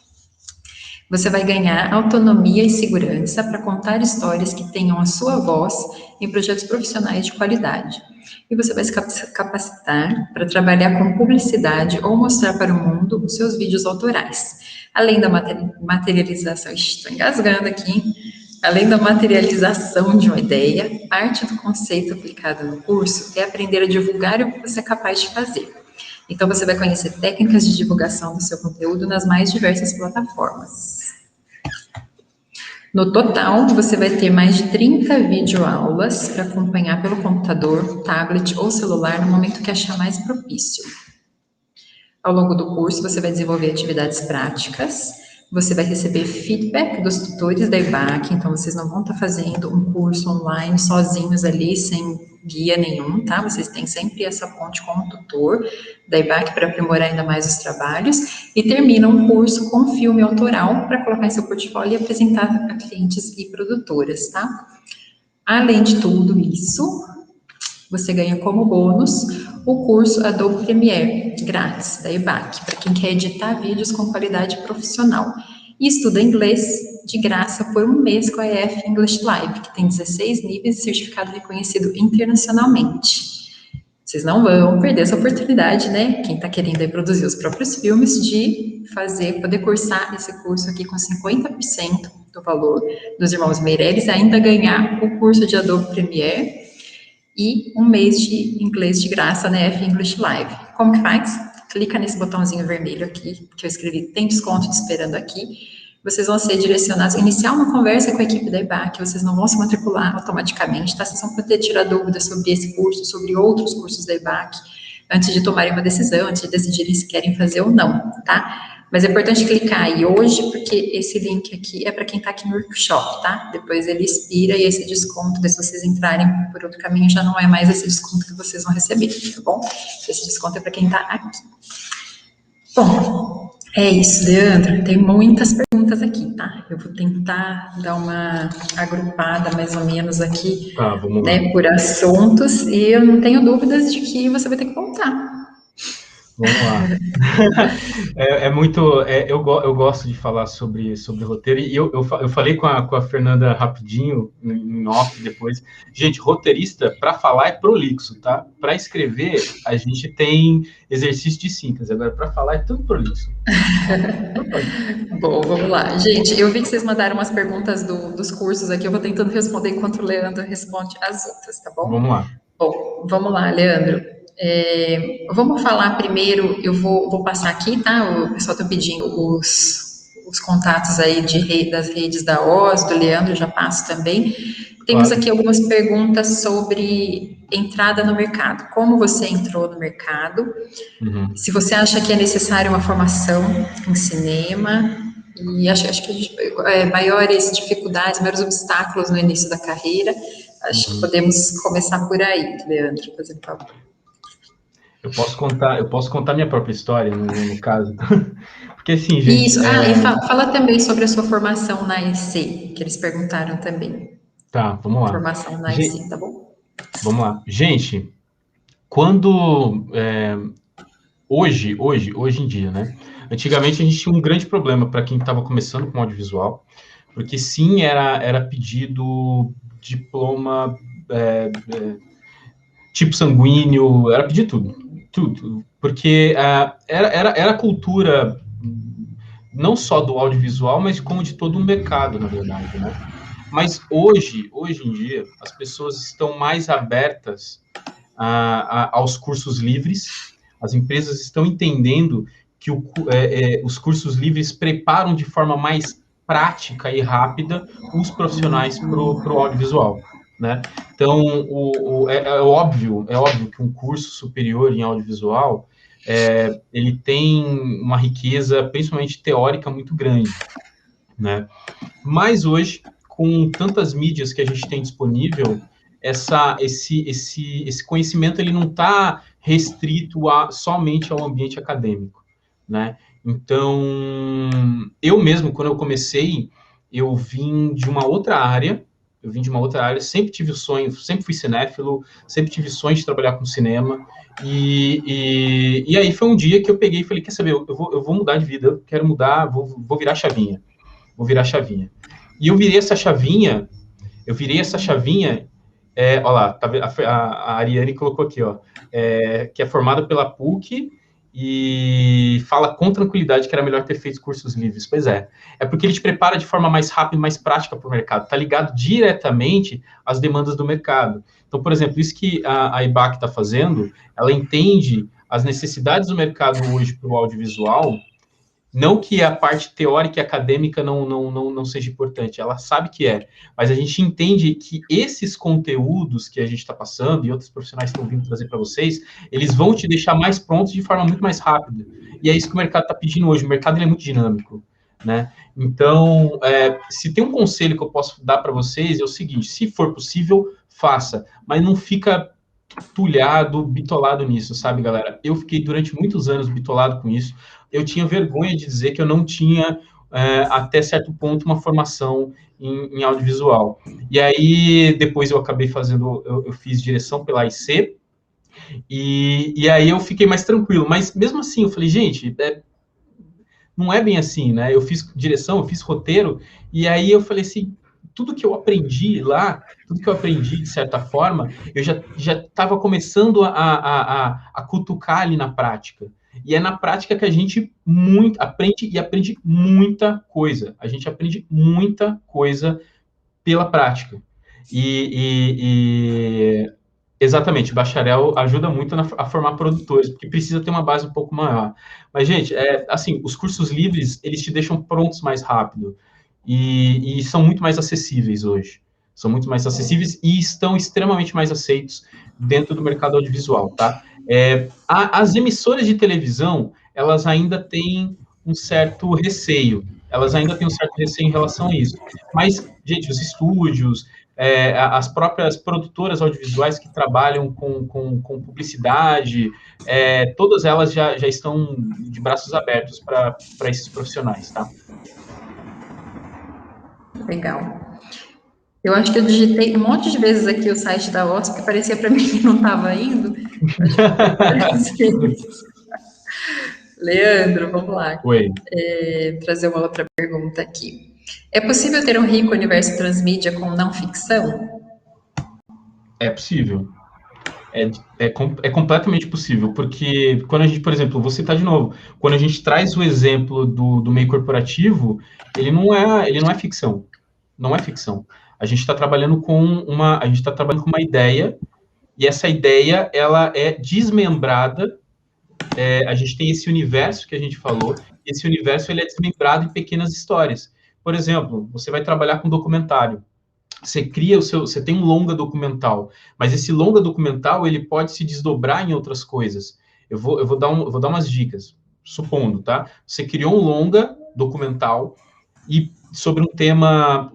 Você vai ganhar autonomia e segurança para contar histórias que tenham a sua voz em projetos profissionais de qualidade. E você vai se capacitar para trabalhar com publicidade ou mostrar para o mundo os seus vídeos autorais. Além da materialização, estou engasgando aqui, além da materialização de uma ideia, parte do conceito aplicado no curso é aprender a divulgar o que você é capaz de fazer. Então, você vai conhecer técnicas de divulgação do seu conteúdo nas mais diversas plataformas. No total, você vai ter mais de 30 videoaulas para acompanhar pelo computador, tablet ou celular no momento que achar mais propício. Ao longo do curso, você vai desenvolver atividades práticas, Você vai receber feedback dos tutores da EBAC, então vocês não vão estar fazendo um curso online sozinhos ali, sem guia nenhum, tá? Vocês têm sempre essa ponte com o tutor da EBAC para aprimorar ainda mais os trabalhos, e terminam um curso com filme autoral para colocar em seu portfólio e apresentar a clientes e produtoras, tá? Além de tudo isso, você ganha como bônus o curso Adobe Premiere, grátis, da EBAC, para quem quer editar vídeos com qualidade profissional. E estuda inglês de graça por um mês com a EF English Live, que tem 16 níveis e certificado reconhecido internacionalmente. Vocês não vão perder essa oportunidade, né? Quem está querendo aí produzir os próprios filmes, de poder cursar esse curso aqui com 50% do valor dos irmãos Meirelles, e ainda ganhar o curso de Adobe Premiere e um mês de inglês de graça na EF English Live. Como que faz? Clica nesse botãozinho vermelho aqui, que eu escrevi, tem desconto te esperando aqui. Vocês vão ser direcionados, iniciar uma conversa com a equipe da EBAC, vocês não vão se matricular automaticamente, tá? Vocês vão poder tirar dúvidas sobre esse curso, sobre outros cursos da EBAC, antes de tomarem uma decisão, antes de decidirem se querem fazer ou não, tá? Mas é importante clicar aí hoje, porque esse link aqui é para quem está aqui no workshop, tá? Depois ele expira e esse desconto, se vocês entrarem por outro caminho, já não é mais esse desconto que vocês vão receber, tá bom? Esse desconto é para quem está aqui. Bom, é isso, Leandro. Tem muitas perguntas aqui, tá? Eu vou tentar dar uma agrupada mais ou menos aqui, vamos lá. né, por assuntos, e eu não tenho dúvidas de que você vai ter que voltar. Vamos lá. Eu gosto de falar sobre roteiro, e eu falei com a Fernanda rapidinho, em off depois. Gente, roteirista, para falar é prolixo, tá? Para escrever, a gente tem exercício de síntese, agora para falar é tudo prolixo. Bom, vamos lá. Gente, eu vi que vocês mandaram umas perguntas dos cursos aqui, eu vou tentando responder enquanto o Leandro responde as outras, tá bom? Vamos lá. Bom, vamos lá, Leandro. Vamos falar primeiro, eu vou passar aqui, tá? O pessoal está pedindo os contatos aí das redes da OZ, do Leandro, eu já passo também. Temos aqui algumas perguntas sobre entrada no mercado. Como você entrou no mercado? Se você acha que é necessária uma formação em cinema, e acho que maiores dificuldades, maiores obstáculos no início da carreira. Acho que podemos começar por aí, Leandro, fazendo favor. Eu posso contar minha própria história, no caso. Porque assim, gente... Isso, e fala também sobre a sua formação na EC, que eles perguntaram também. Tá, vamos lá. Formação na EC, tá bom? Vamos lá. Gente, quando... hoje em dia, né? Antigamente a gente tinha um grande problema para quem estava começando com audiovisual, porque sim, era pedido diploma, tipo sanguíneo, era pedir tudo, porque era a cultura não só do audiovisual, mas como de todo o mercado, na verdade, né? Mas hoje em dia, as pessoas estão mais abertas aos cursos livres, as empresas estão entendendo que os cursos livres preparam de forma mais prática e rápida os profissionais para o audiovisual, né? Então, é óbvio que um curso superior em audiovisual, ele tem uma riqueza, principalmente teórica, muito grande, né? Mas hoje, com tantas mídias que a gente tem disponível, esse conhecimento ele não está restrito somente ao ambiente acadêmico, né? Então, eu mesmo, quando eu comecei, eu vim de uma outra área, sempre tive o sonho, sempre fui cinéfilo, sempre tive sonho de trabalhar com cinema, e aí foi um dia que eu peguei e falei, quer saber, eu vou mudar de vida, eu quero mudar, vou virar chavinha, E eu virei essa chavinha, olha lá, tá, a Ariane colocou aqui, ó, que é formada pela PUC, e fala com tranquilidade que era melhor ter feito cursos livres. Pois é porque ele te prepara de forma mais rápida e mais prática para o mercado, está ligado diretamente às demandas do mercado. Então, por exemplo, isso que a EBAC está fazendo, ela entende as necessidades do mercado hoje para o audiovisual, não que a parte teórica e acadêmica não seja importante, ela sabe que mas a gente entende que esses conteúdos que a gente está passando, e outros profissionais estão vindo trazer para vocês, eles vão te deixar mais prontos de forma muito mais rápida. E é isso que o mercado está pedindo hoje. O mercado ele é muito dinâmico, né? Então, se tem um conselho que eu posso dar para vocês, é o seguinte: se for possível, faça, mas não fica tulhado, bitolado nisso, sabe, galera? Eu fiquei durante muitos anos bitolado com isso. Eu tinha vergonha de dizer que eu não tinha, até certo ponto, uma formação em audiovisual. E aí, depois eu acabei fazendo, eu fiz direção pela AIC, e aí eu fiquei mais tranquilo. Mas mesmo assim, eu falei, gente, não é bem assim, né? Eu fiz direção, eu fiz roteiro, e aí eu falei assim, tudo que eu aprendi lá, tudo que eu aprendi, de certa forma, eu já estava começando a cutucar ali na prática. E é na prática que a gente aprende muita coisa. A gente aprende muita coisa pela prática. Exatamente, bacharel ajuda muito a formar produtores, porque precisa ter uma base um pouco maior. Mas, gente, assim, os cursos livres, eles te deixam prontos mais rápido e são muito mais acessíveis hoje. São muito mais acessíveis e estão extremamente mais aceitos dentro do mercado audiovisual, tá? As emissoras de televisão, elas ainda têm um certo receio. Elas ainda têm um certo receio em relação a isso. Mas, gente, os estúdios, as próprias produtoras audiovisuais que trabalham com publicidade, todas elas já estão de braços abertos para esses profissionais, tá? Legal. Eu acho que eu digitei um monte de vezes aqui o site da OSP, porque parecia para mim que não estava indo. Leandro, vamos lá. Oi. Trazer uma outra pergunta aqui. É possível ter um rico universo transmídia com não ficção? É possível. É completamente possível, porque quando a gente, por exemplo, vou citar de novo, quando a gente traz o exemplo do meio corporativo, ele não é ficção. Não é ficção. A gente está trabalhando com uma ideia, e essa ideia, ela é desmembrada. A gente tem esse universo que a gente falou, esse universo ele é desmembrado em pequenas histórias. Por exemplo, você vai trabalhar com documentário. Você tem um longa documental, mas esse longa documental ele pode se desdobrar em outras coisas. Eu vou dar umas dicas, supondo, tá? Você criou um longa documental e sobre um tema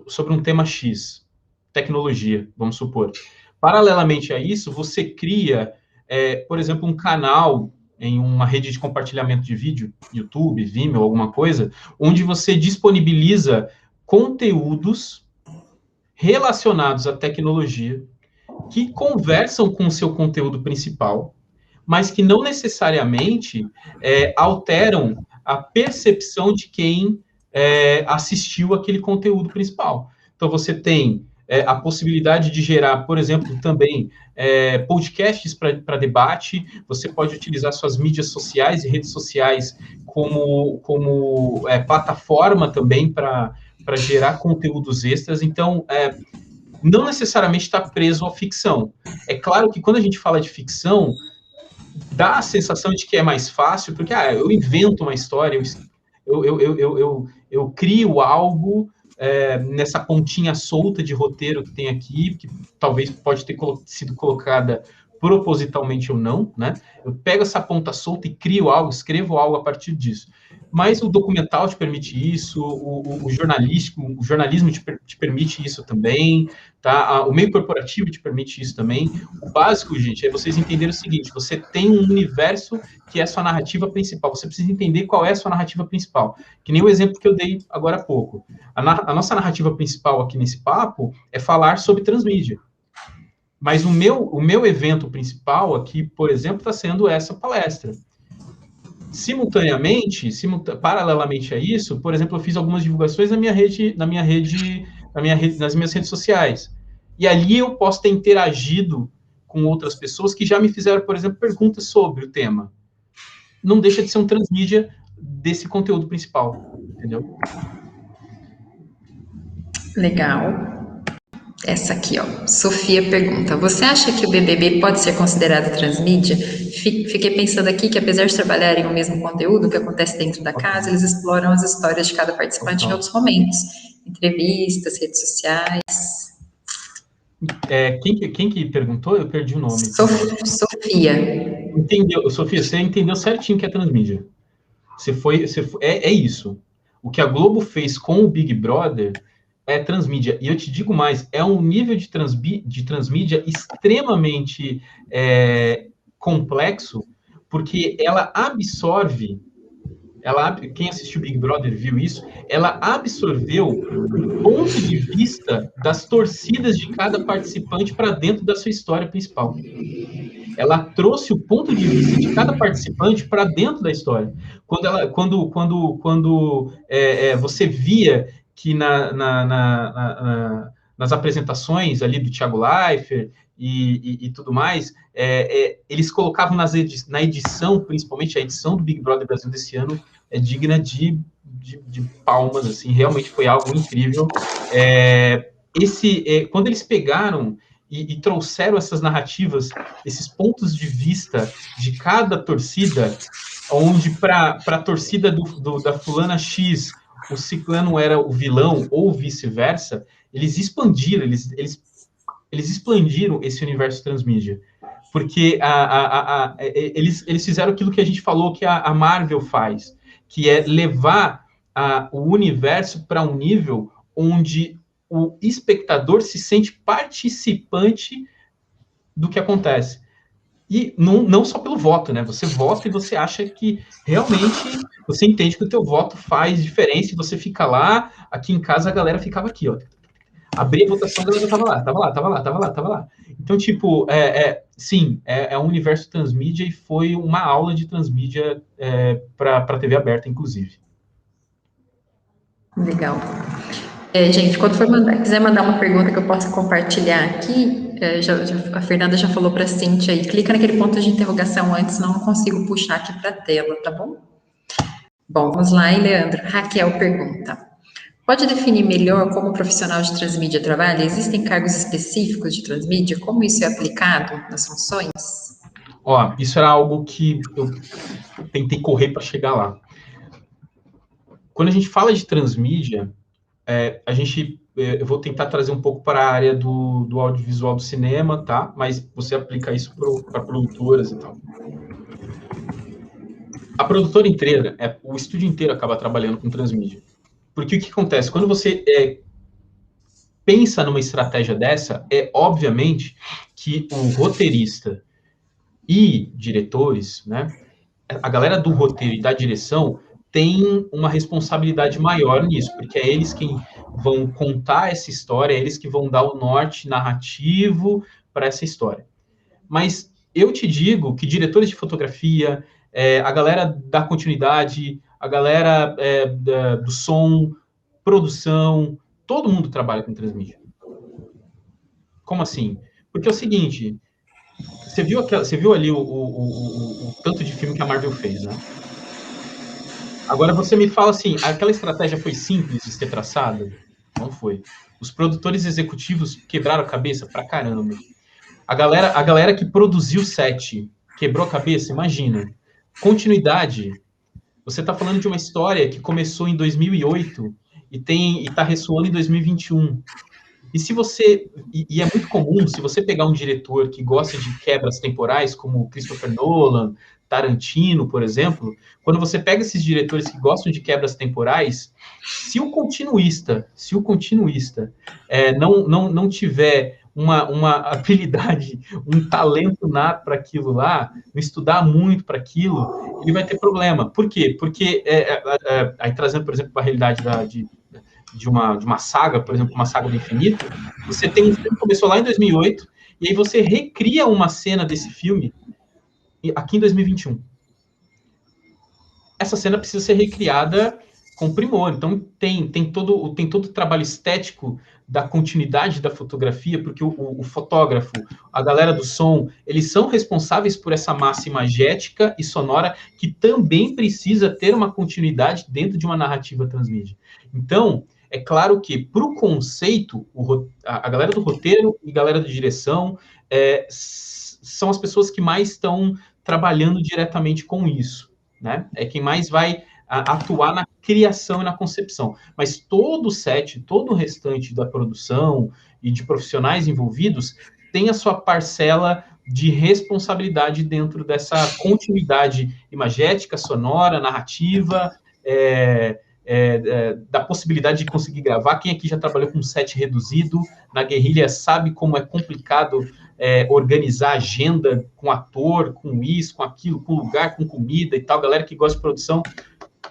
X, tecnologia, vamos supor. Paralelamente a isso, você cria, por exemplo, um canal em uma rede de compartilhamento de vídeo, YouTube, Vimeo, alguma coisa, onde você disponibiliza conteúdos relacionados à tecnologia que conversam com o seu conteúdo principal, mas que não necessariamente alteram a percepção de quem assistiu aquele conteúdo principal. Então, você tem a possibilidade de gerar, por exemplo, também podcasts para debate. Você pode utilizar suas mídias sociais e redes sociais como plataforma também para gerar conteúdos extras. Então, não necessariamente está preso à ficção. É claro que quando a gente fala de ficção, dá a sensação de que é mais fácil, porque eu invento uma história, eu crio algo nessa pontinha solta de roteiro que tem aqui, que talvez pode ter sido colocada propositalmente ou não, né? Eu pego essa ponta solta e crio algo, escrevo algo a partir disso. Mas o documental te permite isso, o jornalismo te permite isso também, tá? O meio corporativo te permite isso também. O básico, gente, é vocês entenderem o seguinte: você tem um universo que é a sua narrativa principal. Você precisa entender qual é a sua narrativa principal. Que nem o exemplo que eu dei agora há pouco. A nossa narrativa principal aqui nesse papo é falar sobre transmídia. Mas o meu evento principal aqui, por exemplo, está sendo essa palestra. Simultaneamente, paralelamente a isso, por exemplo, eu fiz algumas divulgações nas minhas redes sociais. E ali eu posso ter interagido com outras pessoas que já me fizeram, por exemplo, perguntas sobre o tema. Não deixa de ser um transmídia desse conteúdo principal, entendeu? Legal. Essa aqui, ó. Sofia pergunta: você acha que o BBB pode ser considerado transmídia? Fiquei pensando aqui que, apesar de trabalharem o mesmo conteúdo que acontece dentro da casa, eles exploram as histórias de cada participante em outros momentos. Entrevistas, redes sociais. Quem que perguntou? Eu perdi o nome. Sofia. Entendeu, Sofia, você entendeu certinho que é transmídia. É isso. O que a Globo fez com o Big Brother é transmídia. E eu te digo mais, é um nível de transmídia extremamente complexo, porque ela absorve, quem assistiu Big Brother viu isso, ela absorveu o ponto de vista das torcidas de cada participante para dentro da sua história principal. Ela trouxe o ponto de vista de cada participante para dentro da história. Quando você via que nas apresentações ali do Thiago Leifert e tudo mais, eles colocavam na edição, principalmente a edição do Big Brother Brasil desse ano, é digna de palmas, assim, realmente foi algo incrível. Quando eles pegaram e trouxeram essas narrativas, esses pontos de vista de cada torcida, onde para a torcida da fulana X, o ciclano era o vilão, ou vice-versa, eles expandiram, eles expandiram esse universo transmídia. Porque eles fizeram aquilo que a gente falou que a Marvel faz, que é levar o universo para um nível onde o espectador se sente participante do que acontece. E não só pelo voto, né? Você vota e você acha que realmente você entende que o teu voto faz diferença e você fica lá. Aqui em casa a galera ficava aqui, ó. Abria a votação, a galera tava lá. Então, tipo, sim, é um universo transmídia e foi uma aula de transmídia para a TV aberta, inclusive. Legal. Gente, quando quiser mandar uma pergunta que eu possa compartilhar aqui, a Fernanda já falou para a Cíntia aí, clica naquele ponto de interrogação antes, senão não consigo puxar aqui para a tela, tá bom? Bom, vamos lá, e Leandro, Raquel pergunta, pode definir melhor como o profissional de transmídia trabalha? Existem cargos específicos de transmídia? Como isso é aplicado nas funções? Isso era algo que eu tentei correr para chegar lá. Quando a gente fala de transmídia, eu vou tentar trazer um pouco para a área do audiovisual do cinema, tá? Mas você aplica isso para produtoras e tal. A produtora inteira, o estúdio inteiro acaba trabalhando com transmídia. Porque o que acontece? Quando você pensa numa estratégia dessa, obviamente que o roteirista e diretores, né? A galera do roteiro e da direção tem uma responsabilidade maior nisso, porque é eles quem vão contar essa história, é eles que vão dar o norte narrativo para essa história. Mas eu te digo que diretores de fotografia, a galera da continuidade, a galera do som, produção, todo mundo trabalha com transmídia. Como assim? Porque é o seguinte, você viu ali o tanto de filme que a Marvel fez, né? Agora você me fala assim, aquela estratégia foi simples de ser traçada? Não foi. Os produtores executivos quebraram a cabeça pra caramba. A galera que produziu o set quebrou a cabeça, imagina. Continuidade. Você tá falando de uma história que começou em 2008 e tá ressoando em 2021. E é muito comum, se você pegar um diretor que gosta de quebras temporais, como Christopher Nolan, Tarantino, por exemplo, quando você pega esses diretores que gostam de quebras temporais, se o continuista não tiver uma habilidade, um talento nato para aquilo lá, não estudar muito para aquilo, ele vai ter problema. Por quê? Porque, aí trazendo, por exemplo, a realidade de uma saga, por exemplo, uma saga do infinito, você tem um filme que começou lá em 2008, e aí você recria uma cena desse filme aqui em 2021. Essa cena precisa ser recriada com primor. Então, tem todo o trabalho estético da continuidade da fotografia, porque o fotógrafo, a galera do som, eles são responsáveis por essa massa imagética e sonora que também precisa ter uma continuidade dentro de uma narrativa transmídia. Então, é claro que, para o conceito, a galera do roteiro e a galera da direção são as pessoas que mais estão trabalhando diretamente com isso, né? É quem mais vai atuar na criação e na concepção. Mas todo o set, todo o restante da produção e de profissionais envolvidos tem a sua parcela de responsabilidade dentro dessa continuidade imagética, sonora, narrativa, da possibilidade de conseguir gravar. Quem aqui já trabalhou com set reduzido na guerrilha sabe como é complicado organizar agenda com ator, com isso, com aquilo, com lugar, com comida e tal. Galera que gosta de produção,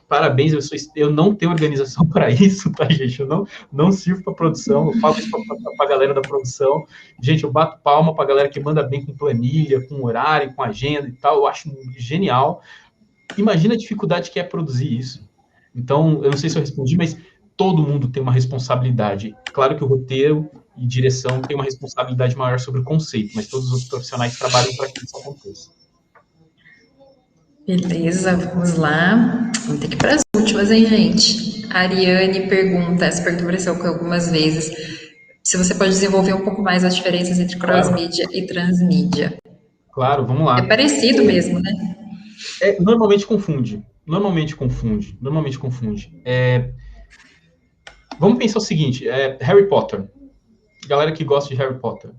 parabéns, eu não tenho organização para isso, tá, gente? Eu não sirvo para produção, eu falo isso para a galera da produção. Gente, eu bato palma para a galera que manda bem com planilha, com horário, com agenda e tal, eu acho genial. Imagina a dificuldade que é produzir isso. Então, eu não sei se eu respondi, mas todo mundo tem uma responsabilidade. Claro que o roteiro e direção tem uma responsabilidade maior sobre o conceito, mas todos os outros profissionais trabalham para que isso aconteça. Beleza, vamos lá. Vamos ter que ir para as últimas, hein, gente? A Ariane pergunta, essa pergunta apareceu algumas vezes, se você pode desenvolver um pouco mais as diferenças entre cross-mídia e transmídia. Claro, vamos lá. É parecido mesmo, né? Normalmente confunde. Vamos pensar o seguinte, Harry Potter. Galera que gosta de Harry Potter.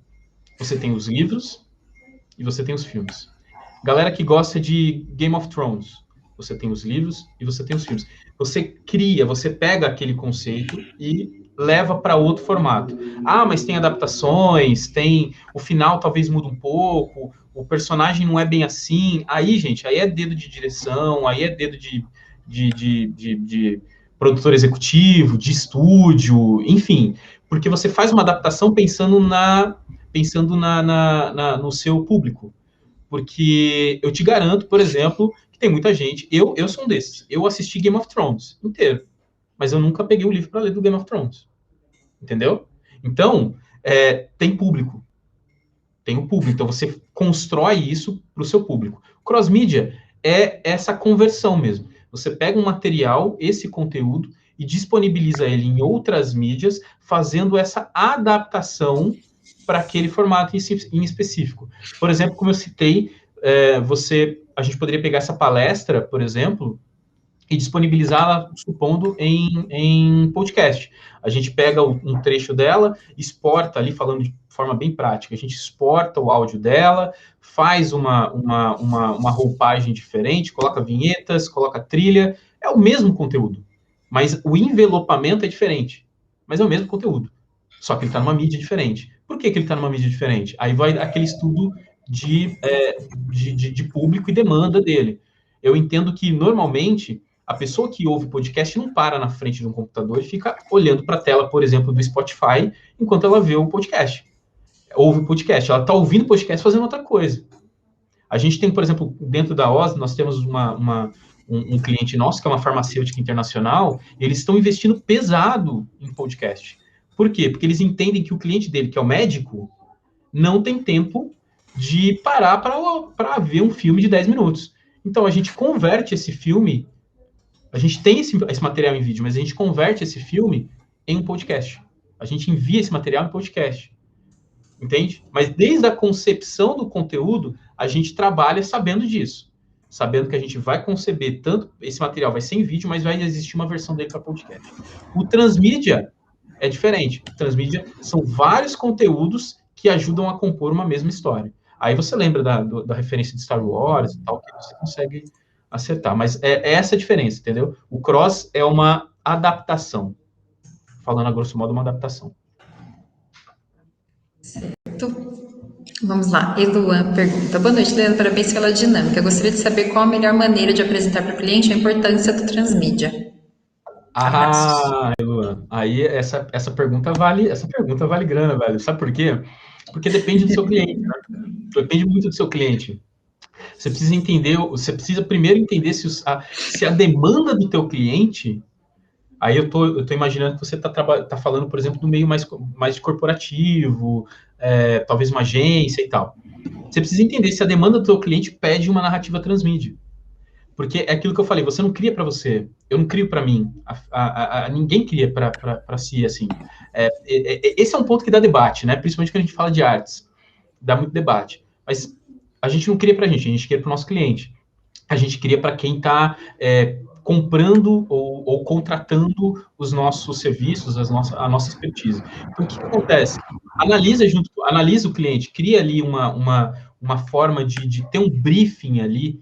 Você tem os livros e você tem os filmes. Galera que gosta de Game of Thrones. Você tem os livros e você tem os filmes. Você pega aquele conceito e leva para outro formato. Ah, mas tem adaptações, o final talvez muda um pouco, o personagem não é bem assim. Aí, gente, aí é dedo de direção, aí é dedo de produtor executivo, de estúdio, enfim. Porque você faz uma adaptação pensando no seu público. Porque eu te garanto, por exemplo, que tem muita gente, eu sou um desses, eu assisti Game of Thrones inteiro, mas eu nunca peguei o livro para ler do Game of Thrones, entendeu? Então, tem público, então você constrói isso para o seu público. Cross-mídia é essa conversão mesmo, você pega um material, esse conteúdo, e disponibiliza ele em outras mídias, fazendo essa adaptação para aquele formato em específico. Por exemplo, como eu citei, a gente poderia pegar essa palestra, por exemplo, e disponibilizá-la, supondo, em podcast. A gente pega um trecho dela, exporta ali, falando de forma bem prática, a gente exporta o áudio dela, faz uma roupagem diferente, coloca vinhetas, coloca trilha, é o mesmo conteúdo, mas o envelopamento é diferente, mas é o mesmo conteúdo, só que ele está numa mídia diferente. Por que ele está numa mídia diferente? Aí vai aquele estudo de público e demanda dele. Eu entendo que, normalmente, a pessoa que ouve podcast não para na frente de um computador e fica olhando para a tela, por exemplo, do Spotify, enquanto ela vê o podcast. Ouve o podcast. Ela está ouvindo o podcast fazendo outra coisa. A gente tem, por exemplo, dentro da OZ, nós temos um cliente nosso, que é uma farmacêutica internacional, e eles estão investindo pesado em podcast. Por quê? Porque eles entendem que o cliente dele, que é o médico, não tem tempo de parar para ver um filme de 10 minutos. Então, a gente converte esse filme, a gente tem esse material em vídeo, mas a gente converte esse filme em um podcast. A gente envia esse material em podcast. Entende? Mas desde a concepção do conteúdo, a gente trabalha sabendo disso. Sabendo que a gente vai conceber tanto, esse material vai ser em vídeo, mas vai existir uma versão dele para podcast. O transmídia é diferente. Transmídia são vários conteúdos que ajudam a compor uma mesma história. Aí você lembra da referência de Star Wars e tal, que você consegue acertar. Mas é essa a diferença, entendeu? O cross é uma adaptação. Falando a grosso modo, uma adaptação. Certo. Vamos lá. Eluan pergunta. Boa noite, Leandro. Parabéns pela dinâmica. Eu gostaria de saber qual a melhor maneira de apresentar para o cliente a importância do transmídia. Ah, Eluan, aí essa pergunta vale grana, velho. Sabe por quê? Porque depende do seu cliente, né? Depende muito do seu cliente. Você precisa primeiro entender se a demanda do teu cliente. Aí eu tô imaginando que você tá falando, por exemplo, do meio mais corporativo, talvez uma agência e tal. Você precisa entender se a demanda do teu cliente pede uma narrativa transmídia. Porque é aquilo que eu falei, você não cria para você, eu não crio para mim, ninguém cria para si, assim. Esse é um ponto que dá debate, né? Principalmente quando a gente fala de artes, dá muito debate. Mas a gente não cria para a gente cria para o nosso cliente. A gente cria para quem está comprando ou contratando os nossos serviços, a nossa expertise. Então, o que acontece? Analisa o cliente, cria ali uma forma de ter um briefing ali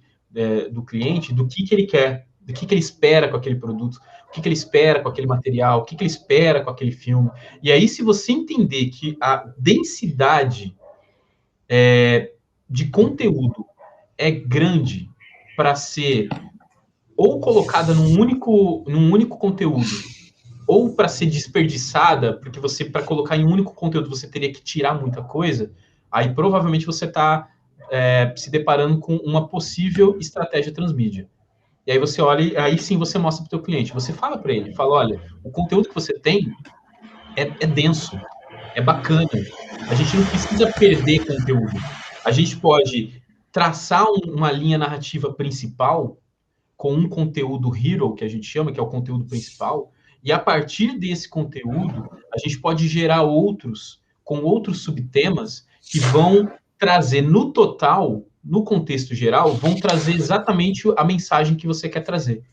do cliente, do que ele quer do que ele espera com aquele produto, o que ele espera com aquele material, o que ele espera com aquele filme. E aí, se você entender que a densidade de conteúdo é grande para ser ou colocada num único conteúdo, ou para ser desperdiçada, porque para colocar em um único conteúdo, você teria que tirar muita coisa, aí provavelmente você está se deparando com uma possível estratégia transmídia. E aí você olha, aí sim você mostra para o teu cliente, você fala para ele, olha, o conteúdo que você tem é denso, é bacana, a gente não precisa perder conteúdo, a gente pode traçar uma linha narrativa principal com um conteúdo hero, que a gente chama, que é o conteúdo principal, e a partir desse conteúdo, a gente pode gerar outros, com outros subtemas, que vão trazer no total, no contexto geral, vão trazer exatamente a mensagem que você quer trazer.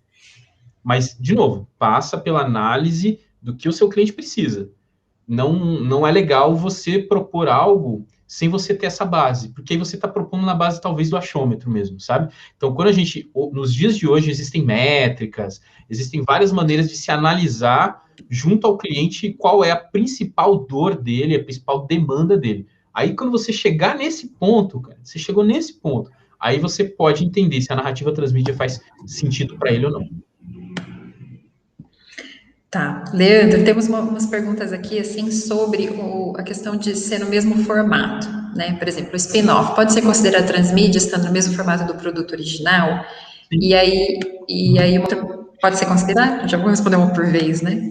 Mas, de novo, passa pela análise do que o seu cliente precisa. Não é legal você propor algo sem você ter essa base, porque aí você está propondo na base, talvez, do achômetro mesmo, sabe? Então, nos dias de hoje, existem métricas, existem várias maneiras de se analisar junto ao cliente qual é a principal dor dele, a principal demanda dele. Aí, quando você chegar nesse ponto, cara, você chegou nesse ponto, aí você pode entender se a narrativa transmídia faz sentido para ele ou não. Tá, Leandro, temos umas perguntas aqui, assim, sobre a questão de ser no mesmo formato, né? Por exemplo, o spin-off pode ser considerado transmídia estando no mesmo formato do produto original? Sim. E aí pode ser considerado? Já vou responder uma por vez, né?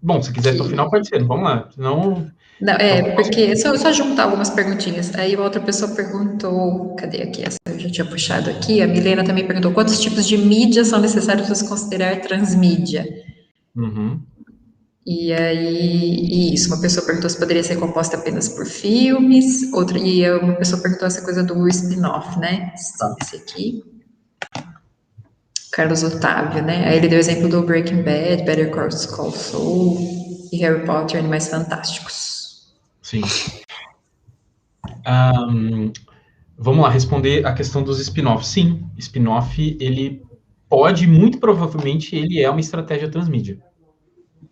Bom, se quiser até o final, pode ser, vamos lá, senão... Não, porque só juntar algumas perguntinhas. Aí outra pessoa perguntou, cadê aqui? Essa eu já tinha puxado aqui. A Milena também perguntou quantos tipos de mídia são necessários para se considerar transmídia. Uhum. E aí, isso, uma pessoa perguntou se poderia ser composta apenas por filmes, e uma pessoa perguntou essa coisa do spin-off, né? Esse aqui. Carlos Otávio, né? Aí ele deu o exemplo do Breaking Bad, Better Call Saul e Harry Potter, Animais Fantásticos. Sim. Vamos lá, responder a questão dos spin-offs. Sim, spin-off, ele pode, muito provavelmente, ele é uma estratégia transmídia.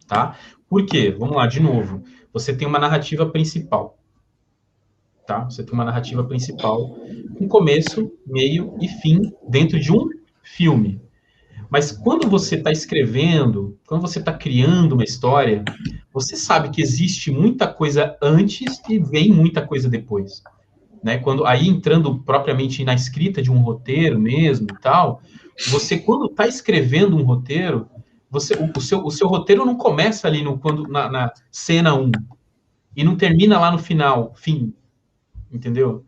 Tá? Por quê? Vamos lá, de novo. Você tem uma narrativa principal. Tá? Você tem uma narrativa principal com começo, meio e fim dentro de um filme. Mas quando você está escrevendo, quando você está criando uma história, você sabe que existe muita coisa antes e vem muita coisa depois. Né? Aí entrando propriamente na escrita de um roteiro mesmo e tal, você quando está escrevendo um roteiro, o seu roteiro não começa ali na cena 1 e não termina lá no final, fim. Entendeu?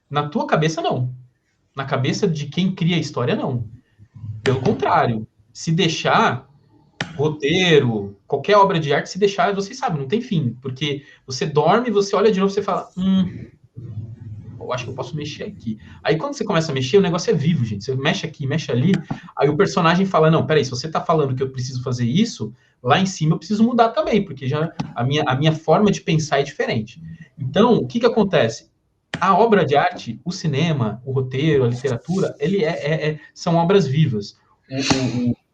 Na tua cabeça, não. Na cabeça de quem cria a história, não. Pelo contrário, se deixar roteiro, qualquer obra de arte, se deixar, vocês sabem, não tem fim, porque você dorme, você olha de novo, você fala, eu acho que eu posso mexer aqui. Aí quando você começa a mexer, o negócio é vivo, gente, você mexe aqui, mexe ali, aí o personagem fala, não, peraí, se você tá falando que eu preciso fazer isso, lá em cima eu preciso mudar também, porque já a minha forma de pensar é diferente. Então, o que acontece? A obra de arte, o cinema, o roteiro, a literatura, são obras vivas.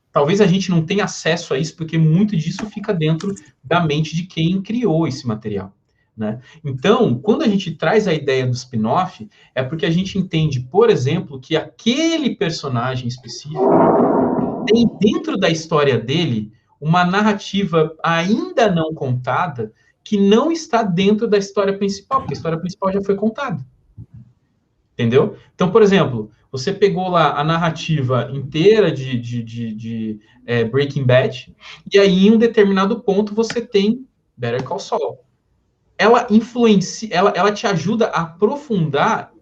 Talvez a gente não tenha acesso a isso, porque muito disso fica dentro da mente de quem criou esse material. Né? Então, quando a gente traz a ideia do spin-off, é porque a gente entende, por exemplo, que aquele personagem específico tem dentro da história dele uma narrativa ainda não contada, que não está dentro da história principal, porque a história principal já foi contada. Entendeu? Então, por exemplo, você pegou lá a narrativa inteira de Breaking Bad, e aí em um determinado ponto você tem Better Call Saul. Ela influencia, ela te ajuda a aprofundar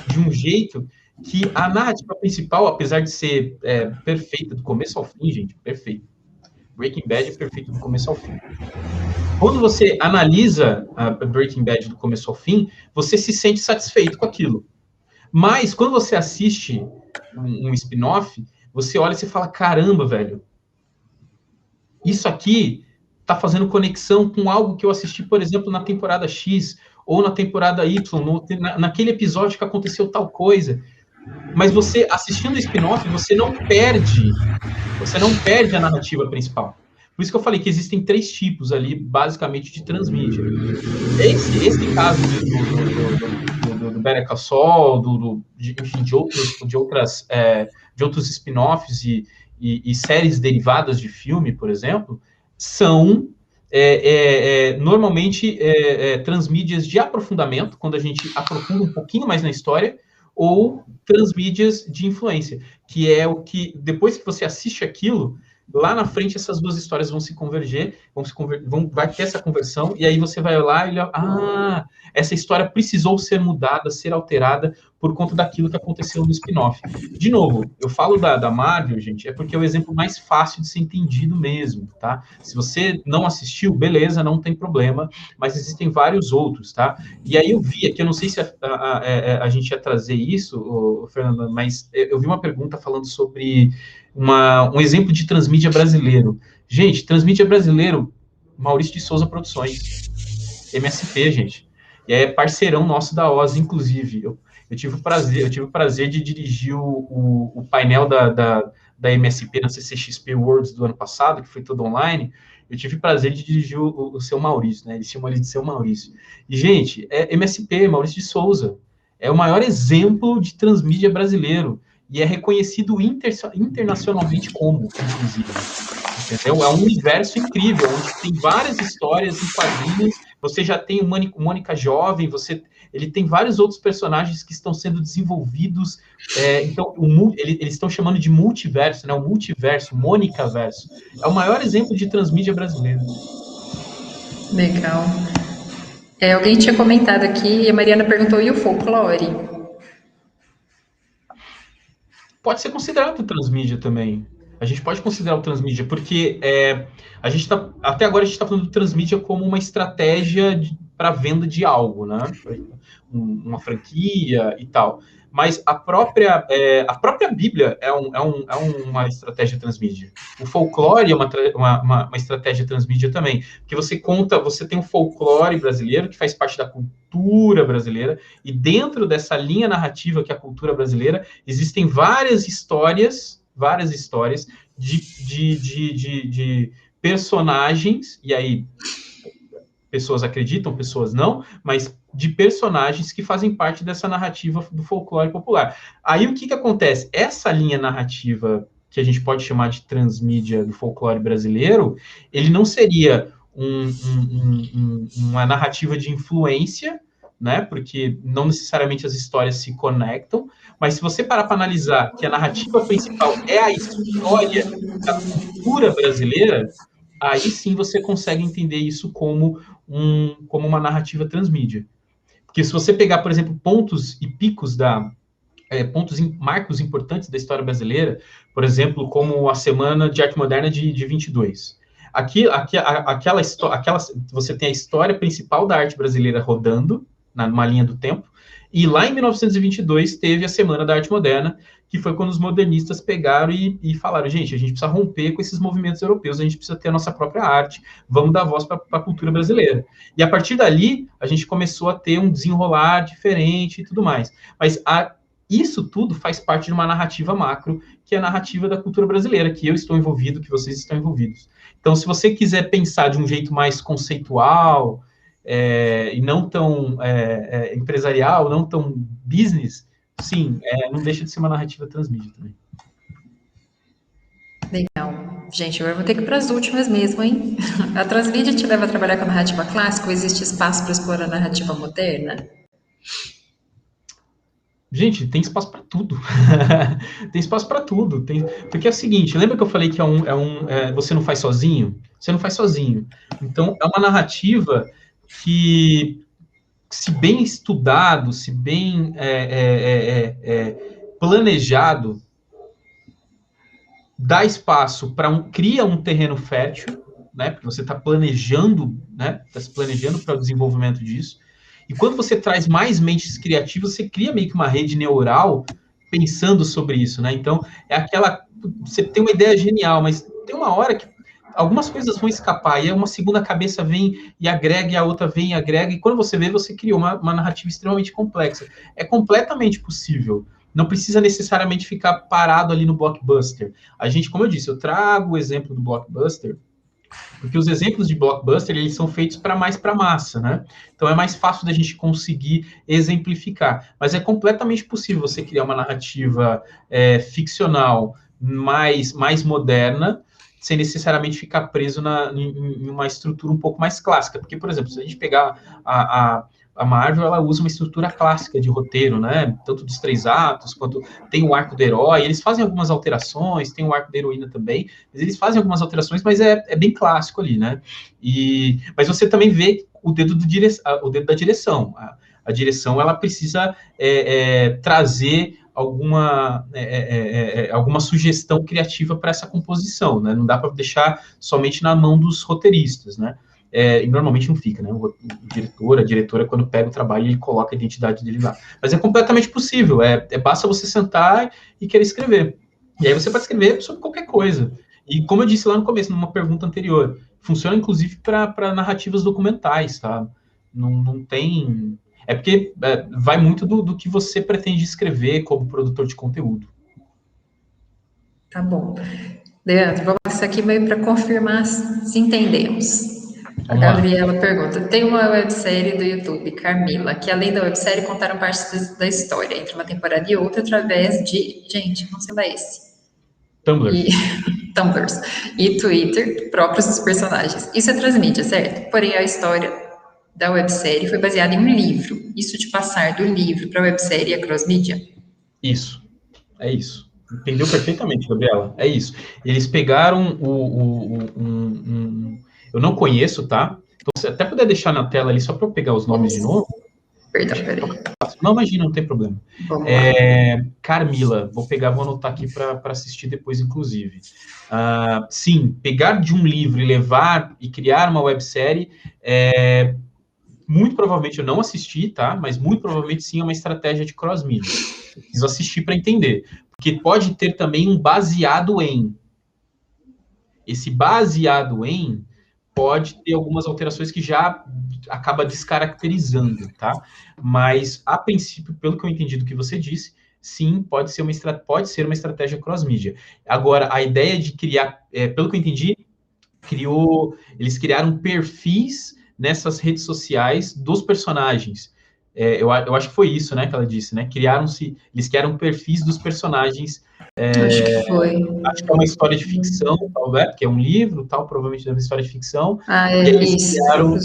de um jeito que a narrativa principal, apesar de ser perfeita do começo ao fim, gente, perfeito. Breaking Bad é perfeito do começo ao fim. Quando você analisa a Breaking Bad do começo ao fim, você se sente satisfeito com aquilo. Mas, quando você assiste um spin-off, você olha e você fala, caramba, velho, isso aqui tá fazendo conexão com algo que eu assisti, por exemplo, na temporada X, ou na temporada Y, naquele episódio que aconteceu tal coisa. Mas você, assistindo o spin-off, você não perde a narrativa principal. Por isso que eu falei que existem 3 tipos ali, basicamente, de transmídia. Esse caso do Better Call Saul, enfim, de outros spin-offs e séries derivadas de filme, por exemplo, são normalmente transmídias de aprofundamento, quando a gente aprofunda um pouquinho mais na história, ou transmídias de influência, que é o que, depois que você assiste aquilo, lá na frente essas duas histórias vão se converger, vai ter essa conversão, e aí você vai lá e essa história precisou ser mudada, ser alterada por conta daquilo que aconteceu no spin-off. De novo, eu falo da Marvel, gente, é porque é o exemplo mais fácil de ser entendido mesmo, tá? Se você não assistiu, beleza, não tem problema, mas existem vários outros, tá? E aí eu vi aqui, eu não sei se a gente ia trazer isso, Fernanda, mas eu vi uma pergunta falando sobre um exemplo de transmídia brasileiro. Gente, transmídia brasileiro, Maurício de Souza Produções, MSP, gente. E é parceirão nosso da Oz, inclusive. Eu tive o prazer de dirigir o painel da MSP na CCXP Worlds do ano passado, que foi todo online. Eu tive o prazer de dirigir o seu Maurício, né? Eles chamam ele de seu Maurício. E, gente, MSP, Maurício de Souza, é o maior exemplo de transmídia brasileiro. E é reconhecido internacionalmente como, inclusive. Entendeu? É um universo incrível, onde tem várias histórias em quadrinhos, você já tem o Mônica Jovem, ele tem vários outros personagens que estão sendo desenvolvidos, então eles estão chamando de multiverso, né? O multiverso, Mônica-verso. É o maior exemplo de transmídia brasileira. Legal. Alguém tinha comentado aqui, e a Mariana perguntou, e o folclore? Pode ser considerado transmídia também. A gente pode considerar o transmídia, porque até agora a gente está falando de transmídia como uma estratégia para venda de algo, né? Uma franquia e tal. Mas a própria Bíblia é uma estratégia transmídia. O folclore é uma estratégia transmídia também. Porque você tem o folclore brasileiro, que faz parte da cultura brasileira, e dentro dessa linha narrativa que é a cultura brasileira, existem várias histórias de personagens, e aí pessoas acreditam, pessoas não, mas de personagens que fazem parte dessa narrativa do folclore popular. Aí o que acontece? Essa linha narrativa, que a gente pode chamar de transmídia do folclore brasileiro, ele não seria uma narrativa de influência, né? Porque não necessariamente as histórias se conectam, mas se você parar para analisar que a narrativa principal é a história da cultura brasileira, aí sim você consegue entender isso como uma narrativa transmídia. Porque se você pegar, por exemplo, pontos e picos marcos importantes da história brasileira, por exemplo, como a Semana de Arte Moderna de 22. Você tem a história principal da arte brasileira rodando, numa linha do tempo, e lá em 1922 teve a Semana da Arte Moderna, que foi quando os modernistas pegaram e falaram, gente, a gente precisa romper com esses movimentos europeus, a gente precisa ter a nossa própria arte, vamos dar voz para a cultura brasileira. E a partir dali, a gente começou a ter um desenrolar diferente e tudo mais. Mas isso tudo faz parte de uma narrativa macro, que é a narrativa da cultura brasileira, que eu estou envolvido, que vocês estão envolvidos. Então, se você quiser pensar de um jeito mais conceitual, e não tão empresarial, não tão business, sim, não deixa de ser uma narrativa transmídia também. Legal. Gente, eu vou ter que ir para as últimas mesmo, hein? A transmídia te leva a trabalhar com a narrativa clássica ou existe espaço para explorar a narrativa moderna? Gente, tem espaço para tudo. Tem espaço para tudo. Porque é o seguinte, lembra que eu falei que você não faz sozinho? Você não faz sozinho. Então, é uma narrativa que, se bem estudado, se bem planejado, dá espaço cria um terreno fértil, né? Porque você está planejando, né? Está se planejando para o desenvolvimento disso. E quando você traz mais mentes criativas, você cria meio que uma rede neural pensando sobre isso, né? Então, você tem uma ideia genial, mas tem uma hora que algumas coisas vão escapar, e aí uma segunda cabeça vem e agrega, e a outra vem e agrega, e quando você vê, você criou uma narrativa extremamente complexa. É completamente possível não precisa necessariamente ficar parado ali no blockbuster. A gente, como eu disse, eu trago o exemplo do blockbuster, porque os exemplos de blockbuster, eles são feitos para massa, né? Então é mais fácil da gente conseguir exemplificar. Mas é completamente possível você criar uma narrativa ficcional mais moderna, sem necessariamente ficar preso em uma estrutura um pouco mais clássica. Porque, por exemplo, se a gente pegar a Marvel, ela usa uma estrutura clássica de roteiro, né? Tanto dos 3 atos, quanto tem o arco do herói. Eles fazem algumas alterações, tem o arco da heroína também, mas eles fazem algumas alterações, mas é bem clássico ali, né? Mas você também vê o dedo da direção. A direção, ela precisa trazer alguma sugestão criativa para essa composição, né? Não dá para deixar somente na mão dos roteiristas, né? E normalmente não fica, né? O diretor, a diretora, quando pega o trabalho, ele coloca a identidade dele lá. Mas é completamente possível, basta você sentar e querer escrever. E aí você pode escrever sobre qualquer coisa. E como eu disse lá no começo, numa pergunta anterior, funciona inclusive para narrativas documentais, tá? Não tem... É porque vai muito do que você pretende escrever como produtor de conteúdo. Tá bom. Leandro, vamos isso aqui meio para confirmar se entendemos. A Gabriela pergunta, tem uma websérie do YouTube, Carmila, que além da websérie contaram partes da história, entre uma temporada e outra, através de... Gente, não sei lá esse. Tumblrs. E Twitter, próprios dos personagens. Isso é transmídia, certo? Porém, a história da websérie foi baseada em um livro. Isso de passar do livro para a websérie é cross-mídia? Isso. É isso. Entendeu perfeitamente, Gabriela. É isso. Eles pegaram eu não conheço, tá? Então, se até puder deixar na tela ali, só para eu pegar os nomes de novo. Perdão, peraí. Não, imagina, não tem problema. Carmila, vou anotar aqui para assistir depois, inclusive. Sim, pegar de um livro e levar e criar uma websérie, muito provavelmente eu não assisti, tá? Mas muito provavelmente sim é uma estratégia de cross-mídia. Preciso assistir para entender. Porque pode ter também um baseado em. Esse baseado em pode ter algumas alterações que já acaba descaracterizando, tá? Mas, a princípio, pelo que eu entendi do que você disse, sim, pode ser uma estratégia cross-mídia. Agora, a ideia de criar, pelo que eu entendi, eles criaram perfis nessas redes sociais dos personagens. Eu acho que foi isso, né, que ela disse, né? Eles criaram perfis dos personagens. Acho que foi. Acho que é uma história de ficção, talvez, que é um livro, tal, provavelmente é uma história de ficção. Isso. Eles criaram,